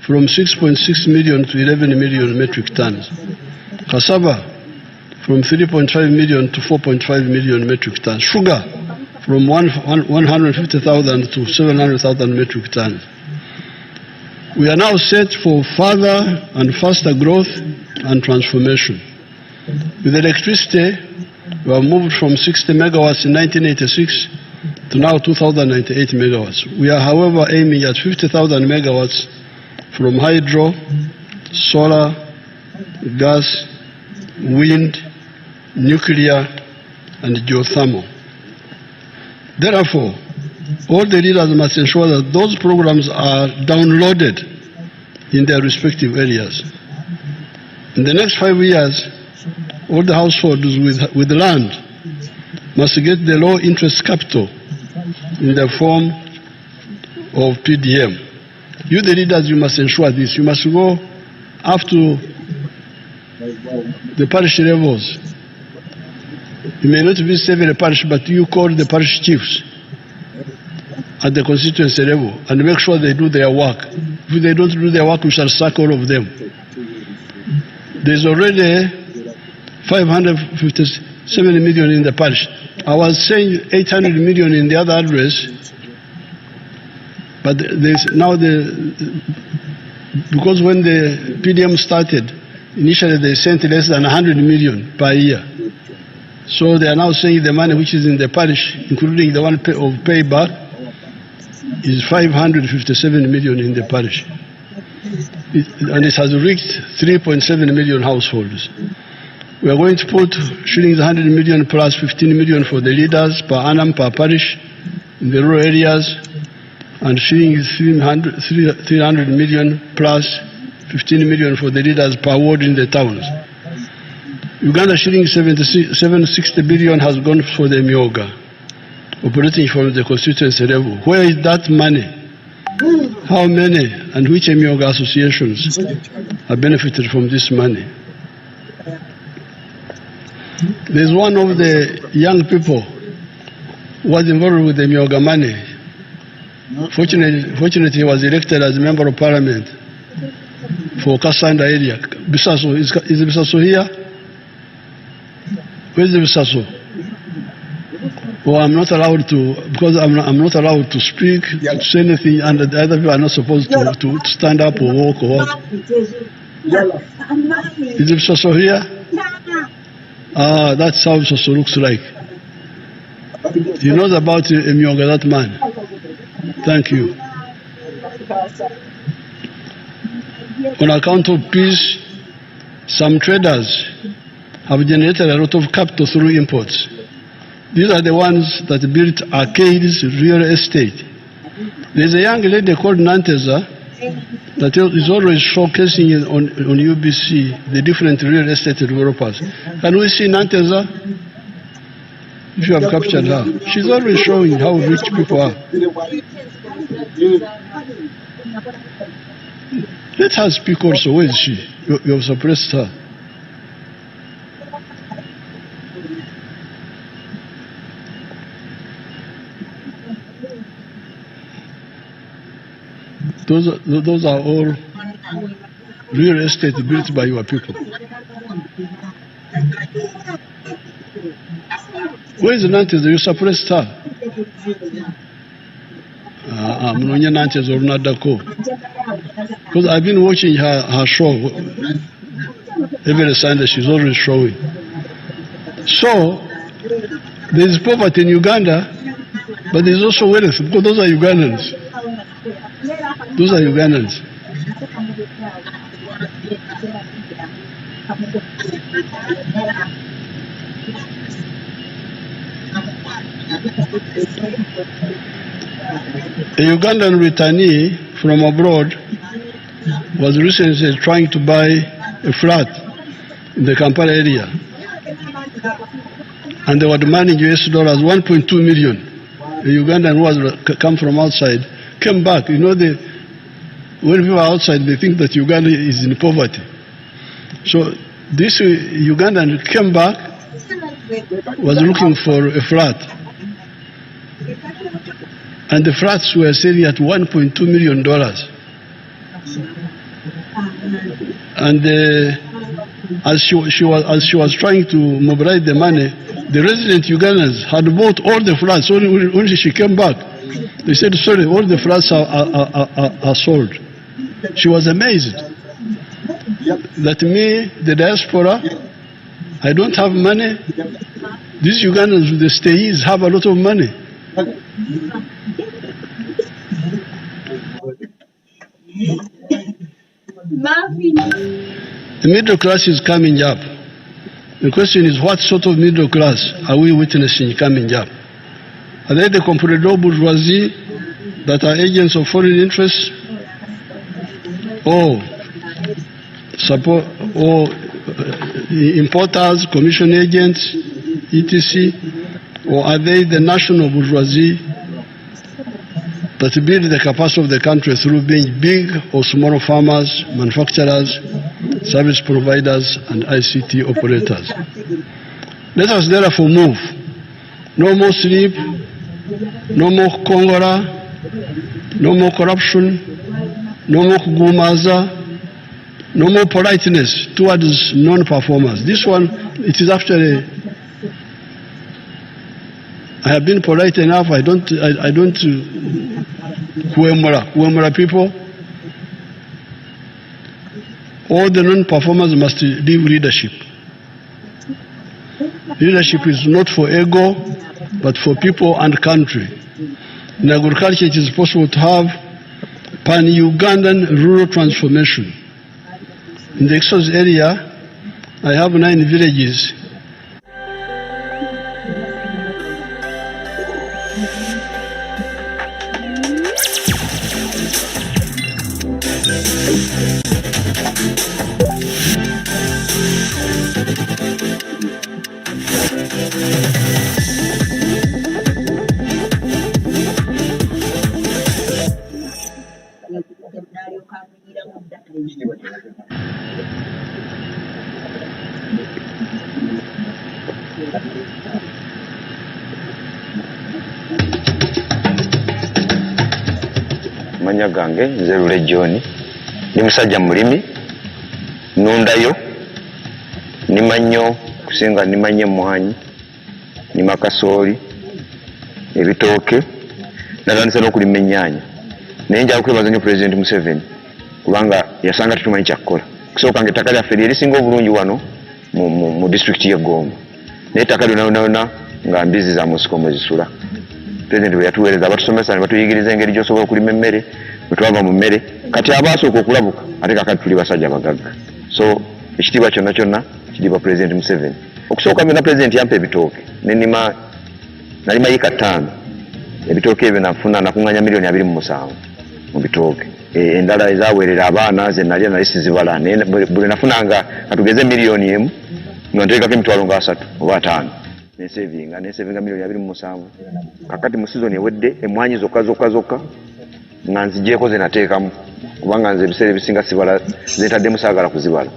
from 6.6 million to 11 million metric tons. Cassava, from 3.5 million to 4.5 million metric tons. Sugar, from 150,000 to 700,000 metric tons. We are now set for further and faster growth and transformation. With electricity, we have moved from 60 megawatts in 1986 to now 2,098 megawatts. We are, however, aiming at 50,000 megawatts from hydro, solar, gas, wind, nuclear, and geothermal. Therefore, all the leaders must ensure that those programs are downloaded in their respective areas. In the next 5 years, all the households with land must get the low interest capital in the form of PDM. You, the leaders, you must ensure this. You must go up to the parish levels. You may not visit every parish, but you call the parish chiefs at the constituency level and make sure they do their work. If they don't do their work, we shall sack all of them. There's already 557 million in the parish. I was saying 800 million in the other address, but because when the PDM started, initially they sent less than 100 million per year. So they are now saying the money which is in the parish, including the one of payback, is 557 million in the parish. And it has reached 3.7 million households. We are going to put shillings 100 million plus 15 million for the leaders per annum per parish in the rural areas, and shillings 300 million plus 15 million for the leaders per ward in the towns. Uganda shillings 760 billion has gone for the Myoga, operating from the constituency level. Where is that money? How many and which Myoga associations have benefited from this money? There's one of the young people who was involved with the Myoga money. Fortunately, he was elected as a member of parliament for Kasanda area. Bisaso, is Bisaso here? Where is the Bisaso? Oh, I'm not allowed to, because I'm not allowed to speak, to say anything, and the other people are not supposed to stand up or walk or what. Is the Bisaso here? Ah, that's how Bisaso looks like. He knows about Myoga, that man. Thank you. On account of peace, some traders have generated a lot of capital through imports. These are the ones that built Arcade's real estate. There's a young lady called Nanteza that is always showcasing on UBC the different real estate developers. Can we see Nanteza? If you have captured her. She's always showing how rich people are. Let her speak also. Where is she? You have suppressed her. Those are all real estate built by your people. Where is Nantes? You suppressed her. Mnunya Nantes or Nadako. Because I've been watching her show. Every Sunday she's always showing. So, there is poverty in Uganda, but there is also wealth, because those are Ugandans. Those are Ugandans. A Ugandan returnee from abroad was recently trying to buy a flat in the Kampala area, and they were demanding US dollars 1.2 million. A Ugandan who has come from outside came back. You know, when people are outside, they think that Uganda is in poverty. So this Ugandan came back, was looking for a flat, and the flats were selling at $1.2 million. And as she was trying to mobilize the money, the resident Ugandans had bought all the flats. Only she came back, they said, sorry, all the flats are sold. She was amazed that me, the diaspora, I don't have money. These Ugandans, the stayees, have a lot of money. The middle class is coming up. The question is, what sort of middle class are we witnessing coming up? Are they the comprador bourgeoisie that are agents of foreign interests, or importers, commission agents, etc., or are they the national bourgeoisie that build the capacity of the country through being big or small farmers, manufacturers, service providers, and ICT operators? Let us therefore move. No more sleep, no more Kongora, no more corruption, no more kugumaza, no more politeness towards non-performers. This one, it is actually, I have been polite enough. I don't Kuemura people. All the non-performers must leave leadership. Leadership is not for ego, but for people and country. In agriculture, it is possible to have pan-Ugandan rural transformation. In the Exodus area, I have 9 villages. Manya gange Nzerule John ni musajja mulimi nundayo nimanyo kusinga nimanye muhanyi ni makasoli ebitoke natandise n'okulima ennyaanya naye njala kwebaza nnyo President Museveni kubanga yasanga tetumanyi kyakkola. Kusooka nga ettaka lyaffe lyerisinga obulungi wano mu district y'e Gombo naye ettaka lyonna nga mbizi za musiko mwezisula. President bwe yatuweereza abatusomesa ne batuyigiriza engeri gy'osobola okulima emmere bwe twava mu mmere kati abasooka okulabuka ate kakati tuli basajja bagagga. So ekitiibwa kyonna kyonna kiriibwa President Museveni. Okusooka byonna President yampa ebitooke nalima yiika 5 ebitooke ebyo nakuŋŋanya milioni 27 mu bitooke. Endala ezaweerera abaana ze nalya naye sizibala naye buli nafunanga katugeze milioni emu nga nteekako emitwalo nga 3 oba 5 nesevinga milioni 27. Kakati mu season ewedde emwanyi zokka nga nzigyeko ze nateekamu kubanga nze ebiseera ebisinga sibala zentaddemu saagala kuzibala.